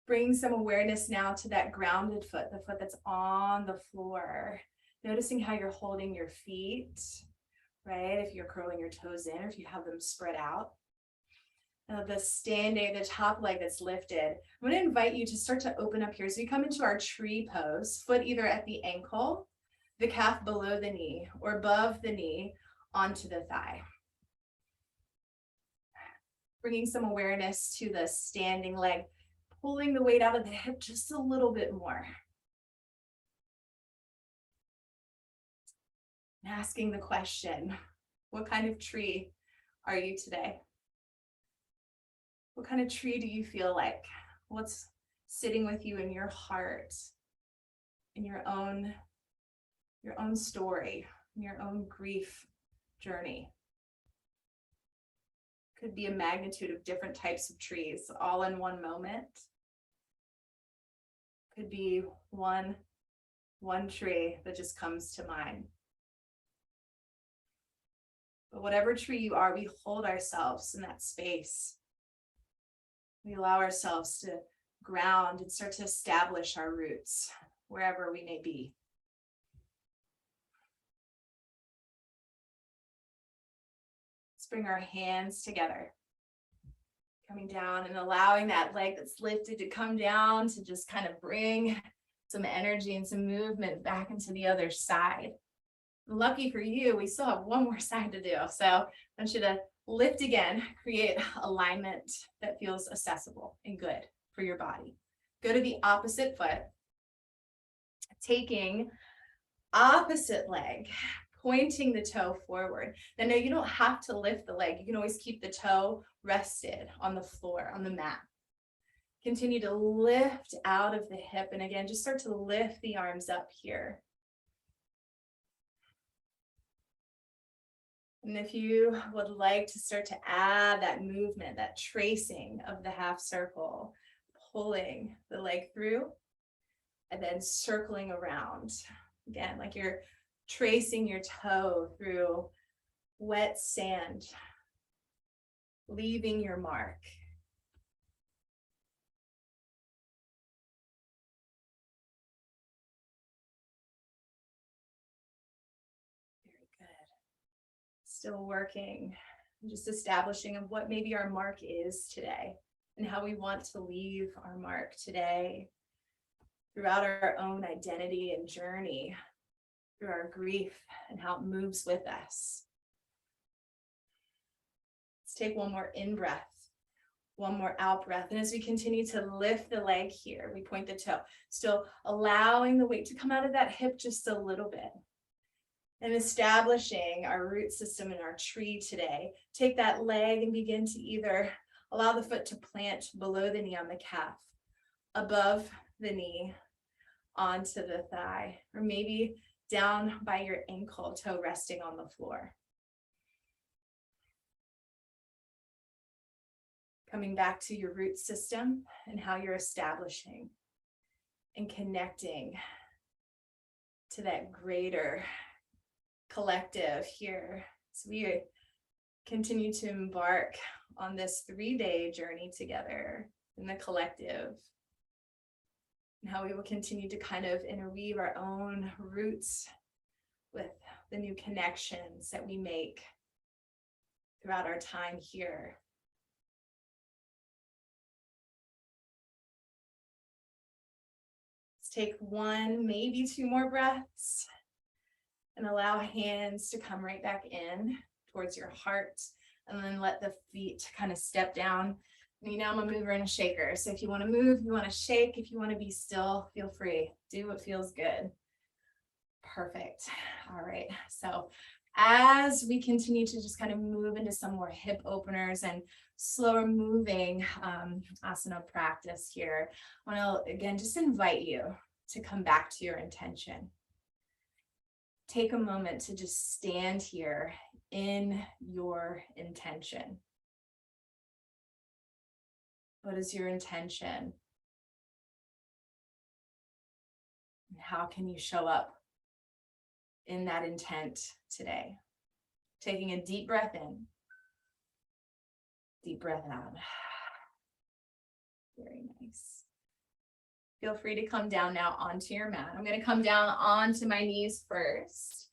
Bring some awareness now to that grounded foot, the foot that's on the floor. Noticing how you're holding your feet. Right? If you're curling your toes in, or if you have them spread out. The top leg that's lifted. I'm going to invite you to start to open up here. So you come into our tree pose, foot either at the ankle, the calf below the knee, or above the knee onto the thigh. Bringing some awareness to the standing leg, pulling the weight out of the hip just a little bit more. Asking the question, what kind of tree are you today? What kind of tree do you feel like? What's sitting with you in your heart, in your own story, in your own grief journey. Could be a magnitude of different types of trees all in one moment. Could be one tree that just comes to mind. But whatever tree you are, we hold ourselves in that space. We allow ourselves to ground and start to establish our roots wherever we may be. Let's bring our hands together, coming down and allowing that leg that's lifted to come down to just kind of bring some energy and some movement back into the other side. Lucky for you, we still have one more side to do. So I want you to lift again, create alignment that feels accessible and good for your body. Go to the opposite foot, taking opposite leg, pointing the toe forward. Now, no, you don't have to lift the leg. You can always keep the toe rested on the floor, on the mat. Continue to lift out of the hip. And again, just start to lift the arms up here. And if you would like to start to add that movement, that tracing of the half circle, pulling the leg through and then circling around. Again, like you're tracing your toe through wet sand, leaving your mark. Very good. Still working, just establishing of what maybe our mark is today and how we want to leave our mark today throughout our own identity and journey, through our grief and how it moves with us. Let's take one more in breath, one more out breath. And as we continue to lift the leg here, we point the toe, still allowing the weight to come out of that hip just a little bit. And establishing our root system in our tree today. Take that leg and begin to either allow the foot to plant below the knee on the calf, above the knee, onto the thigh, or maybe down by your ankle, toe resting on the floor. Coming back to your root system and how you're establishing and connecting to that greater collective here. So we continue to embark on this 3-day journey together in the collective, and how we will continue to kind of interweave our own roots with the new connections that we make throughout our time here. Let's take one, maybe 2 more breaths. And allow hands to come right back in towards your heart. And then let the feet kind of step down. You know, I'm a mover and a shaker. So if you want to move, you want to shake, if you want to be still, feel free. Do what feels good. Perfect. All right. So as we continue to just kind of move into some more hip openers and slower moving asana practice here, I want to, again, just invite you to come back to your intention. Take a moment to just stand here in your intention. What is your intention? And how can you show up in that intent today? Taking a deep breath in, deep breath out. Very nice. Feel free to come down now onto your mat. I'm going to come down onto my knees first.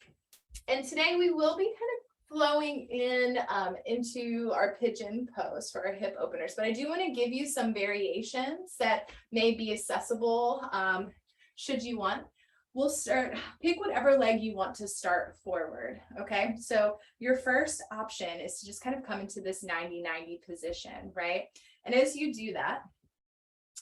And today we will be kind of flowing in into our pigeon pose for our hip openers. But I do want to give you some variations that may be accessible should you want. We'll start, pick whatever leg you want to start forward. Okay, so your first option is to just kind of come into this 90-90 position, right? And as you do that,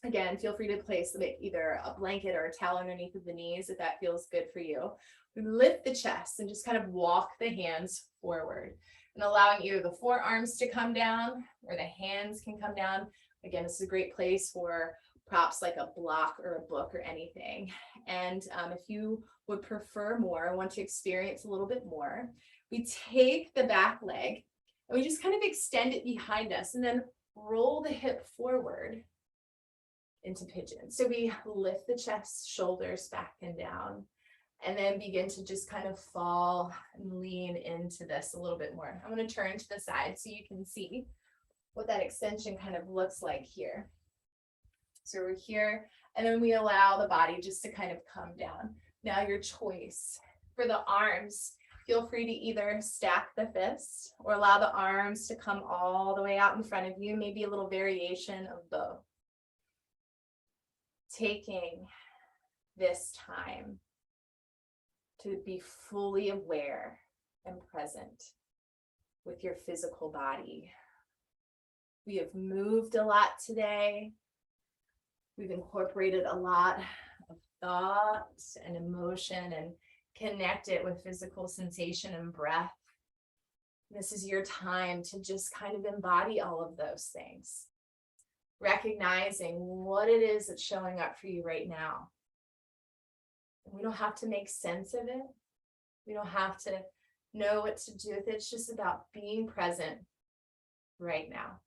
again, feel free to place either a blanket or a towel underneath of the knees if that feels good for you. Lift the chest and just kind of walk the hands forward and allowing either the forearms to come down or the hands can come down. Again, this is a great place for props like a block or a book or anything. And if you would prefer more, want to experience a little bit more, we take the back leg and we just kind of extend it behind us and then roll the hip forward into pigeon. So we lift the chest, shoulders back and down, and then begin to just kind of fall and lean into this a little bit more. I'm going to turn to the side so you can see what that extension kind of looks like here. So we're here, and then we allow the body just to kind of come down. Now your choice. For the arms, feel free to either stack the fists or allow the arms to come all the way out in front of you, maybe a little variation of both. Taking this time to be fully aware and present with your physical body. We have moved a lot today. We've incorporated a lot of thought and emotion and connect it with physical sensation and breath. This is your time to just kind of embody all of those things, recognizing what it is that's showing up for you right now. We don't have to make sense of it. We don't have to know what to do with it. It's just about being present right now.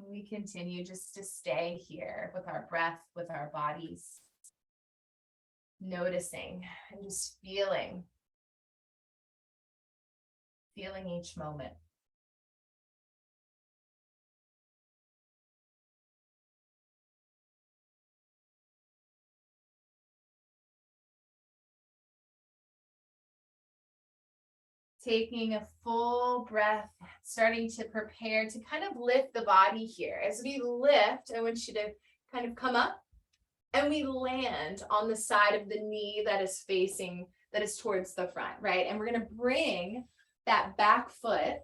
We continue just to stay here with our breath, with our bodies, noticing and just feeling each moment. Taking a full breath, starting to prepare to kind of lift the body here. As we lift, I want you to kind of come up and we land on the side of the knee that is towards the front, right? And we're going to bring that back foot,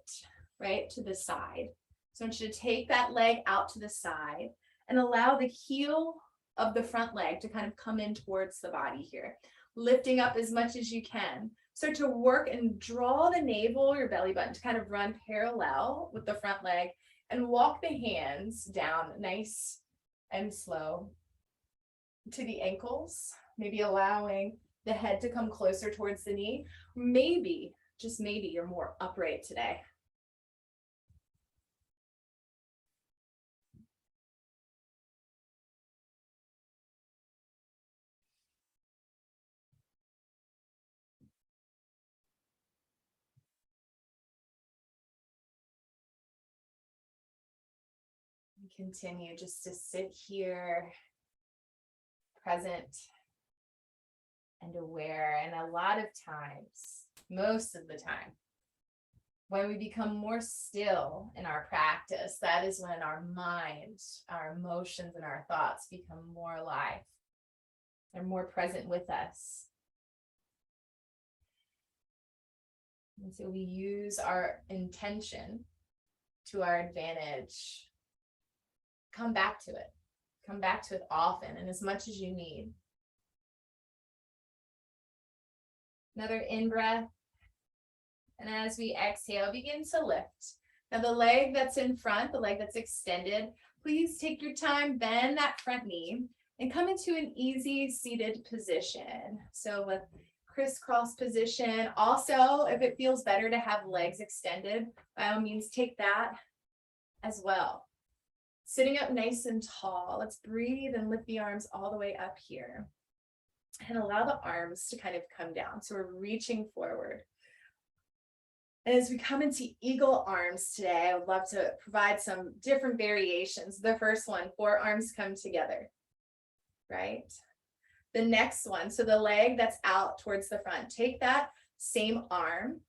right, to the side. So I want you to take that leg out to the side and allow the heel of the front leg to kind of come in towards the body here, lifting up as much as you can. Start to work and draw the navel, your belly button, to kind of run parallel with the front leg and walk the hands down nice and slow to the ankles, maybe allowing the head to come closer towards the knee. Maybe, just maybe, you're more upright today. Continue just to sit here, present and aware. And a lot of times, most of the time, when we become more still in our practice, that is when our mind, our emotions, and our thoughts become more alive and more present with us. And so we use our intention to our advantage. Come back to it. Come back to it often and as much as you need. Another in-breath. And as we exhale, begin to lift. Now the leg that's in front, the leg that's extended, please take your time, bend that front knee and come into an easy seated position. So with crisscross position. Also, if it feels better to have legs extended, by all means, take that as well. Sitting up nice and tall. Let's breathe and lift the arms all the way up here. And allow the arms to kind of come down. So we're reaching forward. And as we come into eagle arms today, I would love to provide some different variations. The first one, forearms come together, right? The next one, so the leg that's out towards the front, take that same arm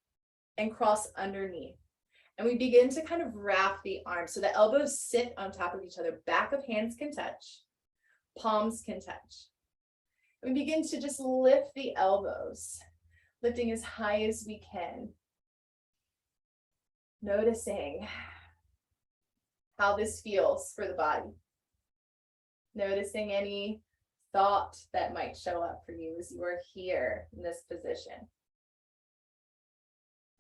and cross underneath. And we begin to kind of wrap the arms. So the elbows sit on top of each other. Back of hands can touch. Palms can touch. And we begin to just lift the elbows, lifting as high as we can. Noticing how this feels for the body. Noticing any thought that might show up for you as you are here in this position.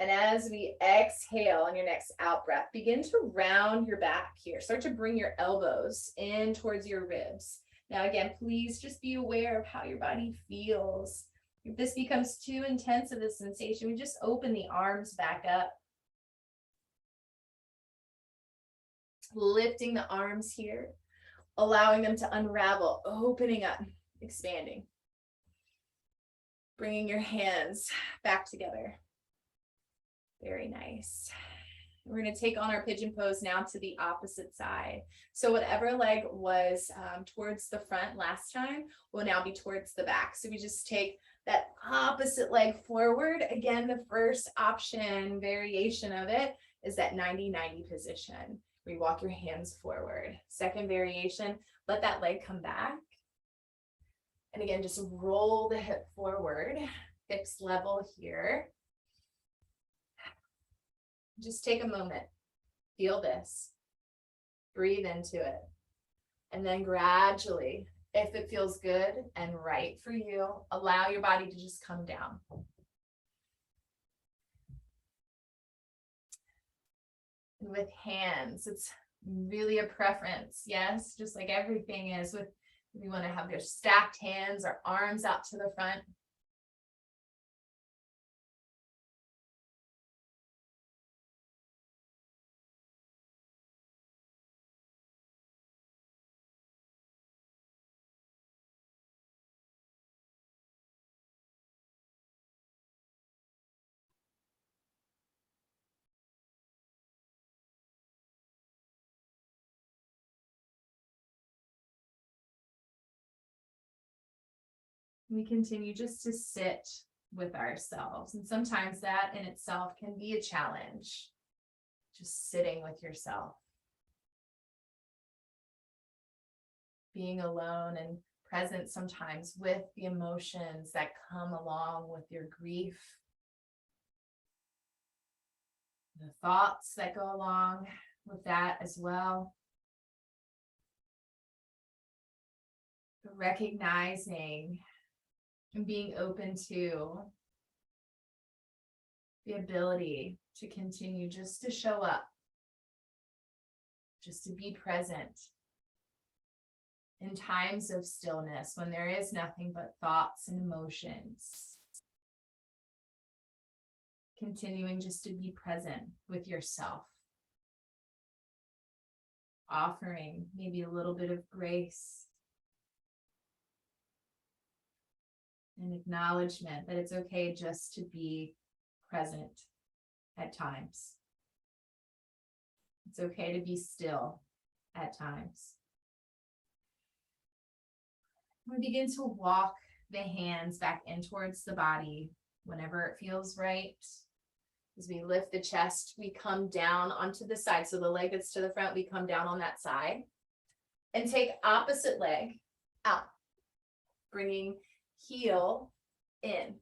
And as we exhale on your next out breath, begin to round your back here. Start to bring your elbows in towards your ribs. Now, again, please just be aware of how your body feels. If this becomes too intense of a sensation, we just open the arms back up. Lifting the arms here, allowing them to unravel, opening up, expanding. Bringing your hands back together. Very nice. We're going to take on our pigeon pose now to the opposite side. So whatever leg was towards the front last time will now be towards the back. So we just take that opposite leg forward. Again, the first option variation of it is that 90-90 position. We walk your hands forward. Second variation, let that leg come back. And again, just roll the hip forward, hips level here. Just take a moment, feel this, breathe into it. And then gradually, if it feels good and right for you, allow your body to just come down. And with hands, it's really a preference, yes, just like everything is. With we want to have your stacked hands or arms out to the front. We continue just to sit with ourselves. And sometimes that in itself can be a challenge, just sitting with yourself. Being alone and present sometimes with the emotions that come along with your grief. The thoughts that go along with that as well. Recognizing and being open to the ability to continue just to show up, just to be present in times of stillness when there is nothing but thoughts and emotions. Continuing just to be present with yourself. Offering maybe a little bit of grace. An acknowledgement that it's okay just to be present at times. It's okay to be still at times. We begin to walk the hands back in towards the body whenever it feels right. As we lift the chest, we come down onto the side. So the leg that's to the front, we come down on that side. And take opposite leg out, bringing heel in.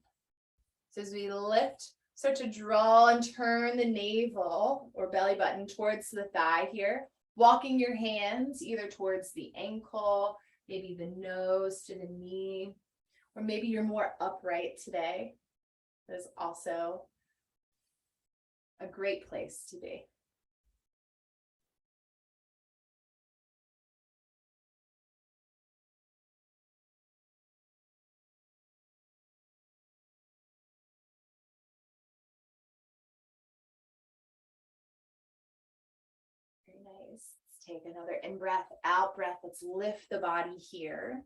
So as we lift, start to draw and turn the navel or belly button towards the thigh here, walking your hands either towards the ankle, maybe the nose to the knee, or maybe you're more upright today. That is also a great place to be. Nice. Let's take another in breath, out breath. Let's lift the body here.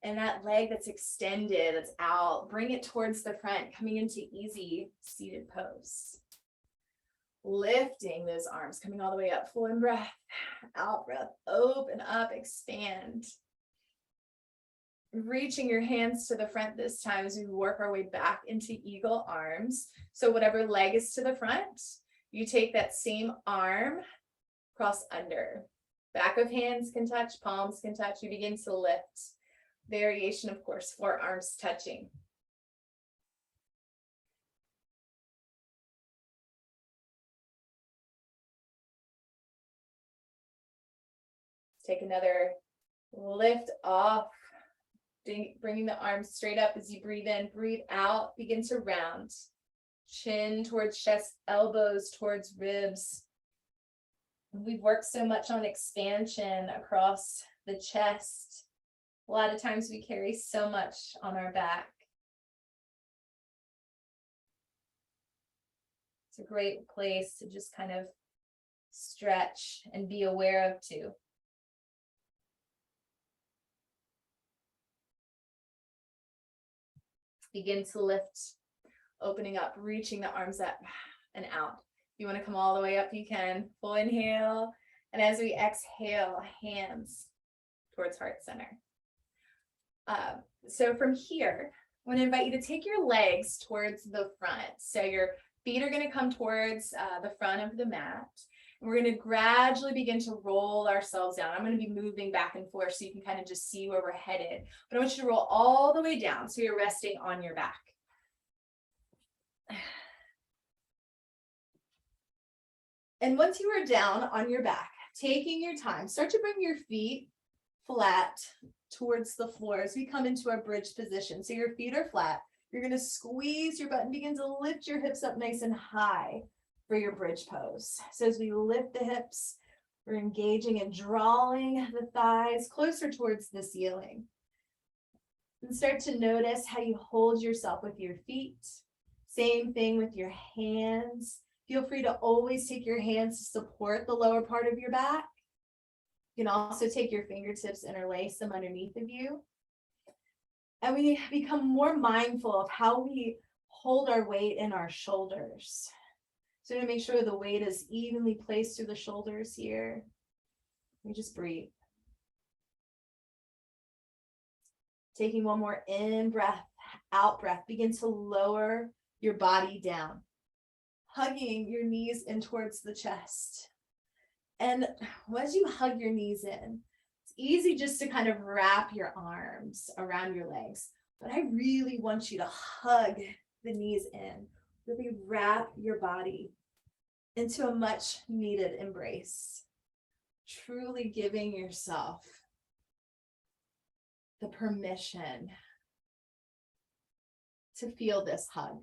And that leg that's extended, that's out, bring it towards the front, coming into easy seated pose. Lifting those arms, coming all the way up, full in breath, out breath, open up, expand. Reaching your hands to the front this time as we work our way back into eagle arms. So whatever leg is to the front, You take that same arm, cross under. Back of hands can touch, palms can touch. You begin to lift. Variation, of course, forearms touching. Take another lift off, bringing the arms straight up as you breathe in, breathe out, begin to round. Chin towards chest, elbows towards ribs. We've worked so much on expansion across the chest. A lot of times we carry so much on our back. It's a great place to just kind of stretch and be aware of too. Begin to lift, opening up, reaching the arms up and out. If you want to come all the way up, you can. Full inhale. And as we exhale, hands towards heart center. So from here, I want to invite you to take your legs towards the front. So your feet are going to come towards the front of the mat. And we're going to gradually begin to roll ourselves down. I'm going to be moving back and forth so you can kind of just see where we're headed. But I want you to roll all the way down so you're resting on your back. And once you are down on your back, taking your time, start to bring your feet flat towards the floor as we come into our bridge position. So your feet are flat. You're going to squeeze your butt and begin to lift your hips up nice and high for your bridge pose. So as we lift the hips, we're engaging and drawing the thighs closer towards the ceiling. And start to notice how you hold yourself with your feet. Same thing with your hands. Feel free to always take your hands to support the lower part of your back. You can also take your fingertips, interlace them underneath of you. And we become more mindful of how we hold our weight in our shoulders. So to make sure the weight is evenly placed through the shoulders here. We just breathe. Taking one more in breath, out breath. Begin to lower your body down. Hugging your knees in towards the chest. And as you hug your knees in, it's easy just to kind of wrap your arms around your legs. But I really want you to hug the knees in. Really wrap your body into a much needed embrace. Truly giving yourself the permission to feel this hug,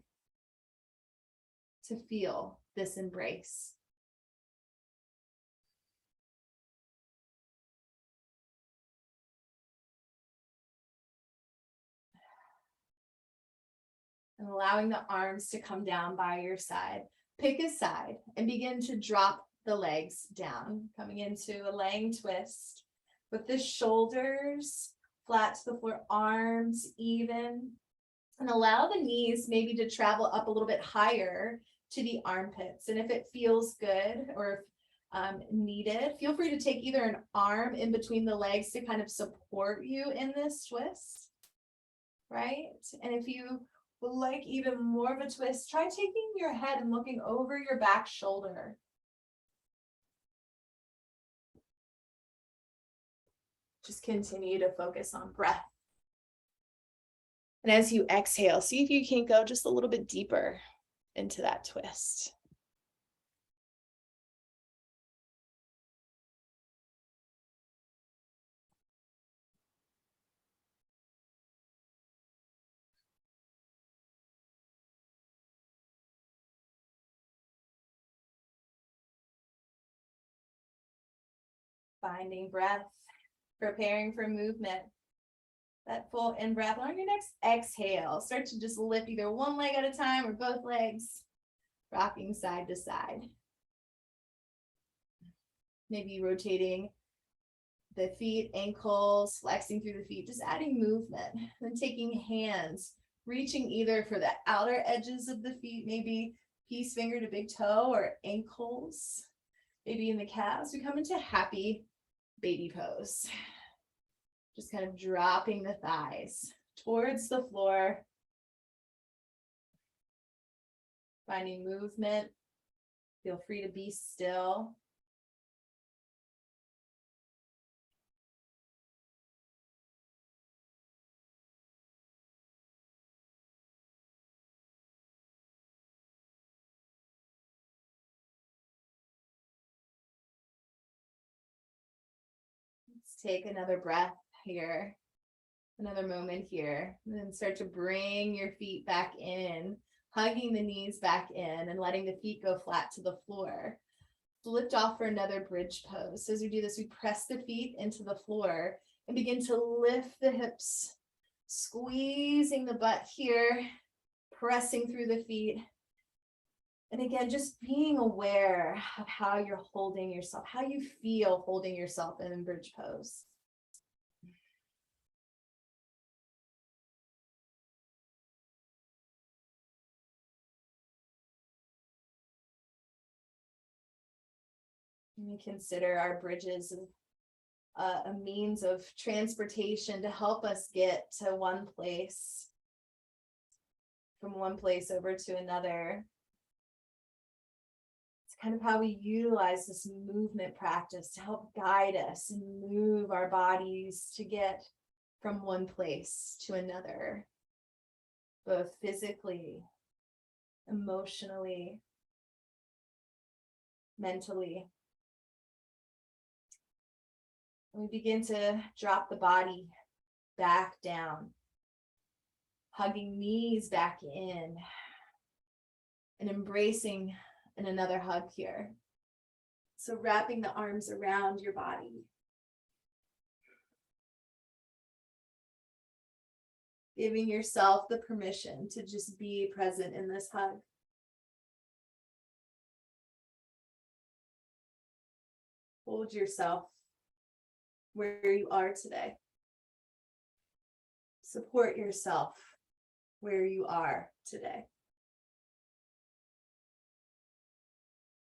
to feel this embrace. And allowing the arms to come down by your side. Pick a side and begin to drop the legs down, coming into a laying twist with the shoulders flat to the floor, arms even, and allow the knees maybe to travel up a little bit higher to the armpits. And if it feels good or needed, feel free to take either an arm in between the legs to kind of support you in this twist, right? And if you would like even more of a twist, try taking your head and looking over your back shoulder. Just continue to focus on breath. And as you exhale, see if you can go just a little bit deeper into that twist. Finding breath, preparing for movement. That full in breath. On your next exhale, start to just lift either one leg at a time or both legs, rocking side to side. Maybe rotating the feet, ankles, flexing through the feet, just adding movement. Then taking hands, reaching either for the outer edges of the feet, maybe peace finger to big toe, or ankles, maybe in the calves. We come into happy baby pose. Just kind of dropping the thighs towards the floor. Finding movement Feel free to be still. Let's take another breath here, another moment here, and then start to bring your feet back in, hugging the knees back in and letting the feet go flat to the floor. Lift off for another bridge pose. So as we do this, we press the feet into the floor and begin to lift the hips, squeezing the butt here, pressing through the feet. And again, just being aware of how you're holding yourself, how you feel holding yourself in bridge pose. And we consider our bridges a means of transportation to help us get to one place, from one place over to another. It's kind of how we utilize this movement practice to help guide us and move our bodies to get from one place to another, both physically, emotionally, mentally. And we begin to drop the body back down, hugging knees back in, and embracing in another hug here. So wrapping the arms around your body. Giving yourself the permission to just be present in this hug. Hold yourself where you are today. Support yourself where you are today.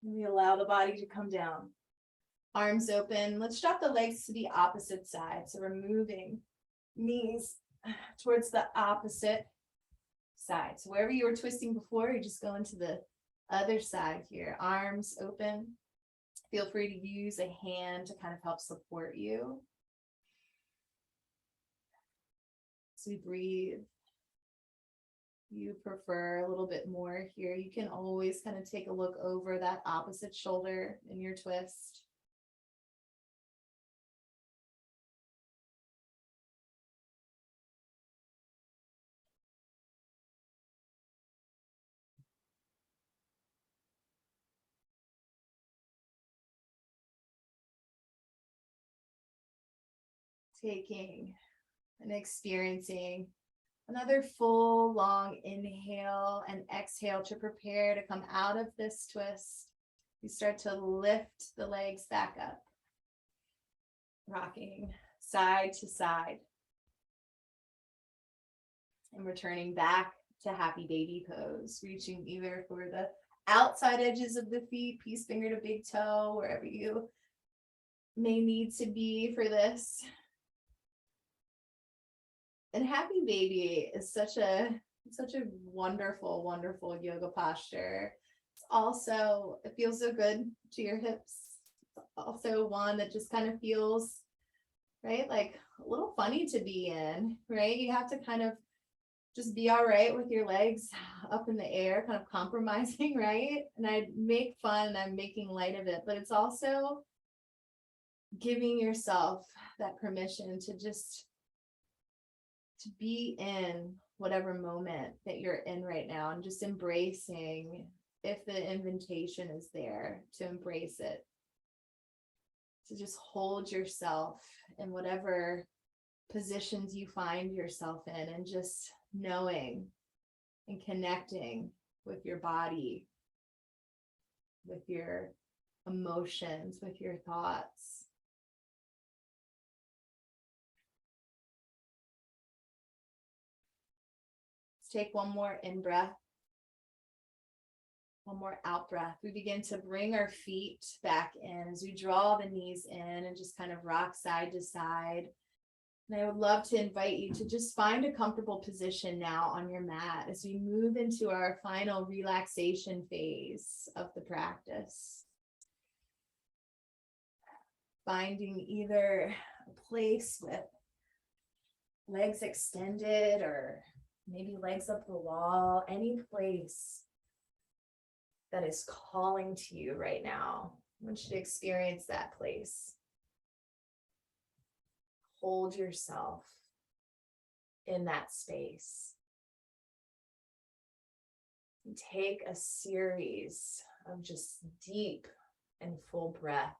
And we allow the body to come down. Arms open. Let's drop the legs to the opposite side. So we're moving knees towards the opposite side. So wherever you were twisting before, you just go into the other side here. Arms open. Feel free to use a hand to kind of help support you. So we breathe. You prefer a little bit more here, you can always kind of take a look over that opposite shoulder in your twist. Taking and experiencing another full long inhale and exhale to prepare to come out of this twist. You start to lift the legs back up, rocking side to side, and returning back to happy baby pose, reaching either for the outside edges of the feet, peace finger to big toe, wherever you may need to be for this. And happy baby is such a wonderful, wonderful yoga posture. It's also, it feels so good to your hips. It's also one that just kind of feels, right, like a little funny to be in, right? You have to kind of just be all right with your legs up in the air, kind of compromising, right? And I make fun, I'm making light of it, but it's also giving yourself that permission to just to be in whatever moment that you're in right now, and just embracing, if the invitation is there, to embrace it, to just hold yourself in whatever positions you find yourself in, and just knowing and connecting with your body, with your emotions, with your thoughts. Take one more in breath, one more out breath. We begin to bring our feet back in as we draw the knees in and just kind of rock side to side. And I would love to invite you to just find a comfortable position now on your mat as we move into our final relaxation phase of the practice. Finding either a place with legs extended or maybe legs up the wall, any place that is calling to you right now. I want you to experience that place. Hold yourself in that space. And take a series of just deep and full breaths.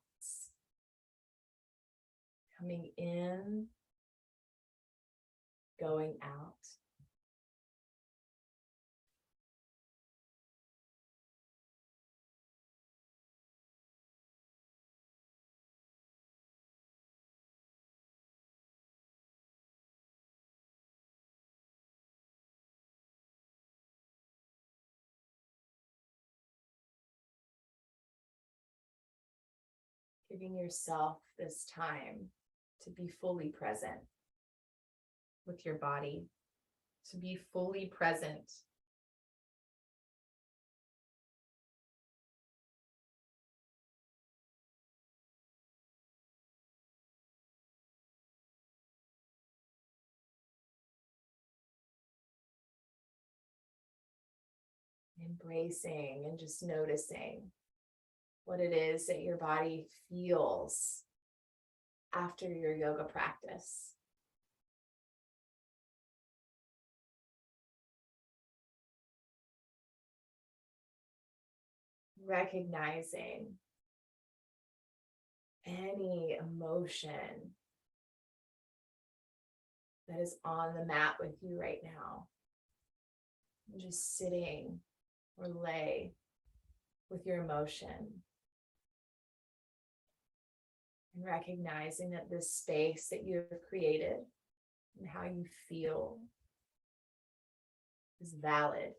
Coming in, going out. Giving yourself this time to be fully present with your body, to be fully present embracing and just noticing what it is that your body feels after your yoga practice. Recognizing any emotion that is on the mat with you right now. And just sitting or lay with your emotion. And recognizing that this space that you have created and how you feel is valid.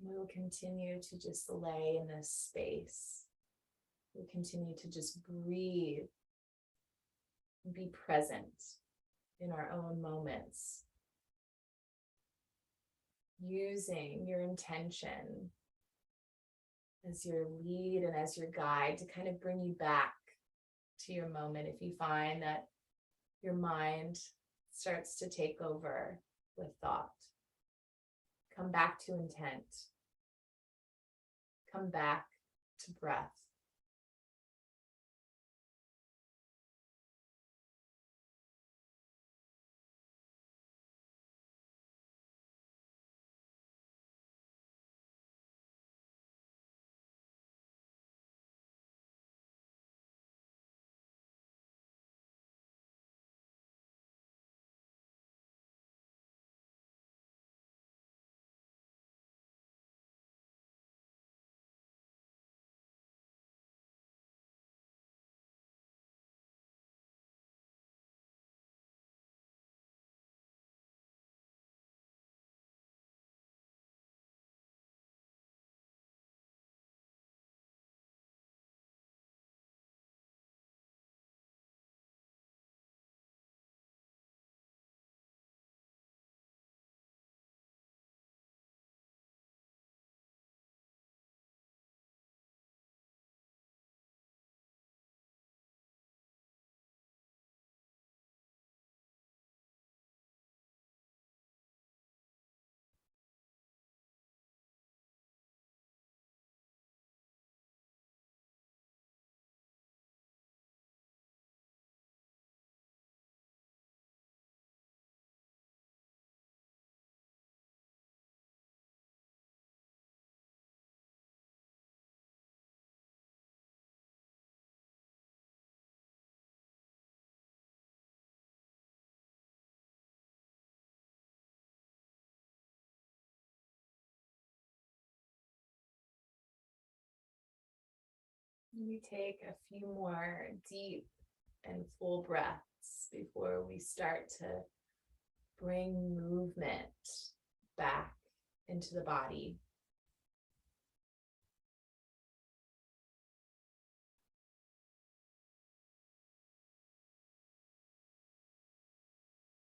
We'll continue to just lay in this space. We'll continue to just breathe and be present in our own moments. Using your intention as your lead and as your guide to kind of bring you back to your moment. If you find that your mind starts to take over with thought, come back to intent. Come back to breath. We take a few more deep and full breaths before we start to bring movement back into the body.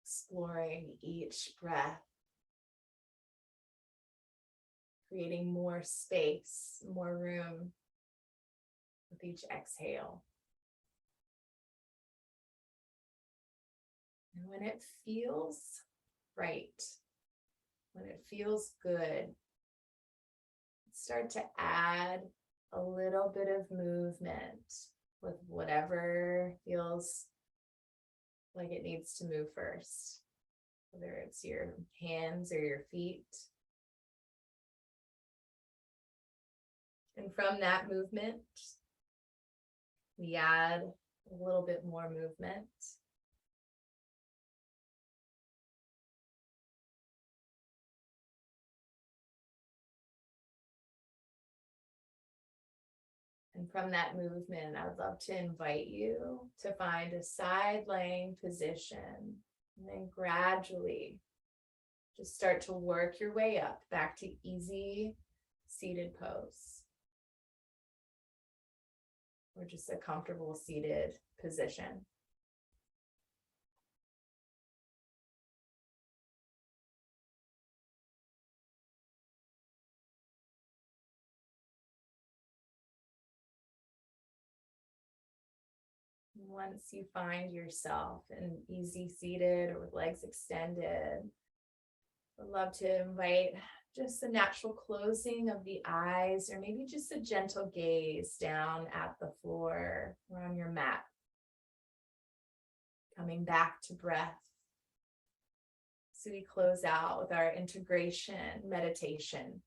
Exploring each breath, creating more space, more room with each exhale. And when it feels right, when it feels good, start to add a little bit of movement with whatever feels like it needs to move first, whether it's your hands or your feet. And from that movement, we add a little bit more movement. And from that movement, I would love to invite you to find a side laying position, and then gradually just start to work your way up back to easy seated pose, or just a comfortable seated position. Once you find yourself in easy seated or with legs extended, I'd love to invite just the natural closing of the eyes, or maybe just a gentle gaze down at the floor or on your mat. Coming back to breath. So we close out with our integration meditation.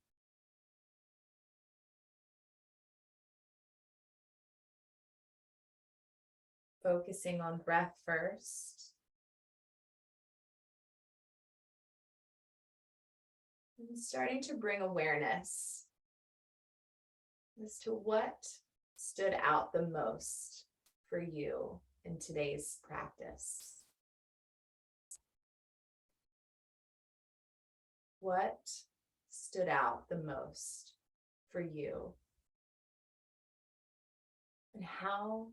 Focusing on breath first. And starting to bring awareness as to what stood out the most for you in today's practice. What stood out the most for you? And how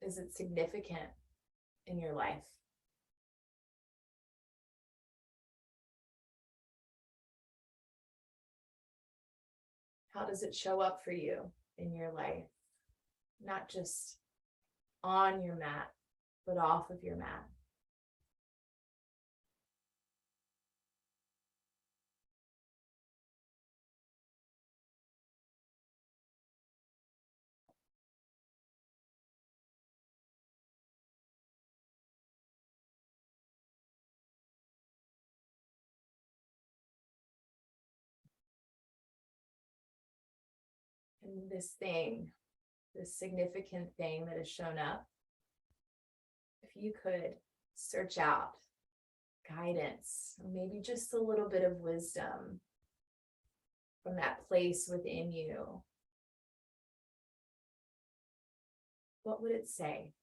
is it significant in your life? How does it show up for you in your life? Not just on your mat, but off of your mat. And this thing, this significant thing that has shown up, if you could search out guidance, or maybe just a little bit of wisdom from that place within you, what would it say?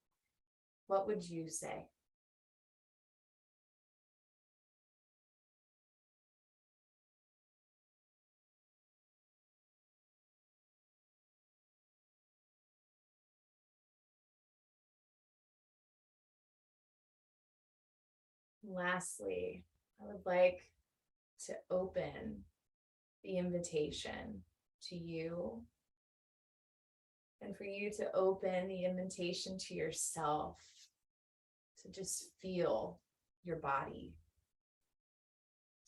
What would you say? Lastly, I would like to open the invitation to you, and for you to open the invitation to yourself to just feel your body,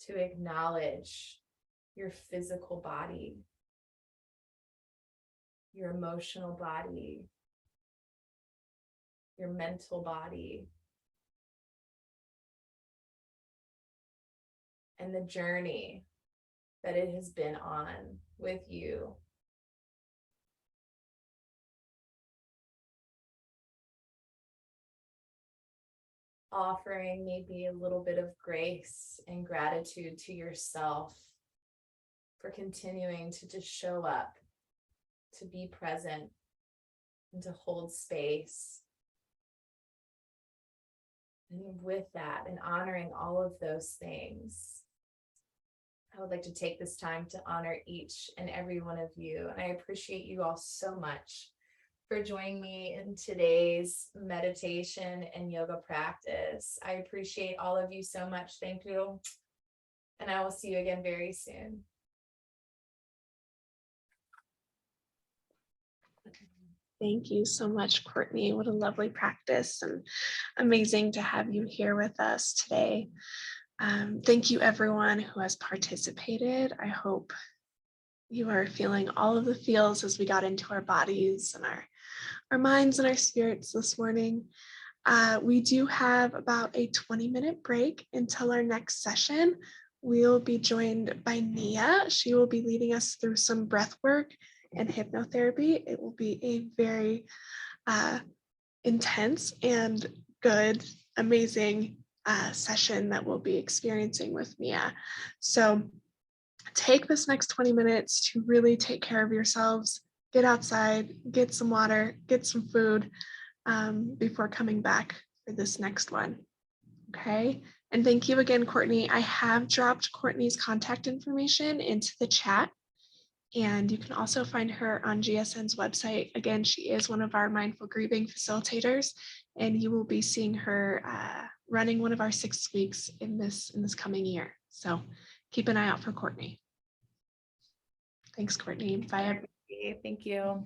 to acknowledge your physical body, your emotional body, your mental body, and the journey that it has been on with you. Offering maybe a little bit of grace and gratitude to yourself for continuing to just show up, to be present and to hold space. And with that, and honoring all of those things, I would like to take this time to honor each and every one of you. And I appreciate you all so much for joining me in today's meditation and yoga practice. I appreciate all of you so much. Thank you. And I will see you again very soon. Thank you so much, Courtney. What a lovely practice, and amazing to have you here with us today. Thank you, everyone who has participated. I hope you are feeling all of the feels as we got into our bodies and our minds and our spirits this morning. We do have about a 20-minute break until our next session. We'll be joined by Nia. She will be leading us through some breath work and hypnotherapy. It will be a very intense and good, amazing session that we'll be experiencing with Nia. So take this next 20 minutes to really take care of yourselves. Get outside, get some water, get some food before coming back for this next one. Okay. And thank you again, Courtney. I have dropped Courtney's contact information into the chat. And you can also find her on GSN's website. Again, she is one of our mindful grieving facilitators, and you will be seeing her running one of our 6 weeks in this coming year. So keep an eye out for Courtney. Thanks, Courtney. Bye. Thank you.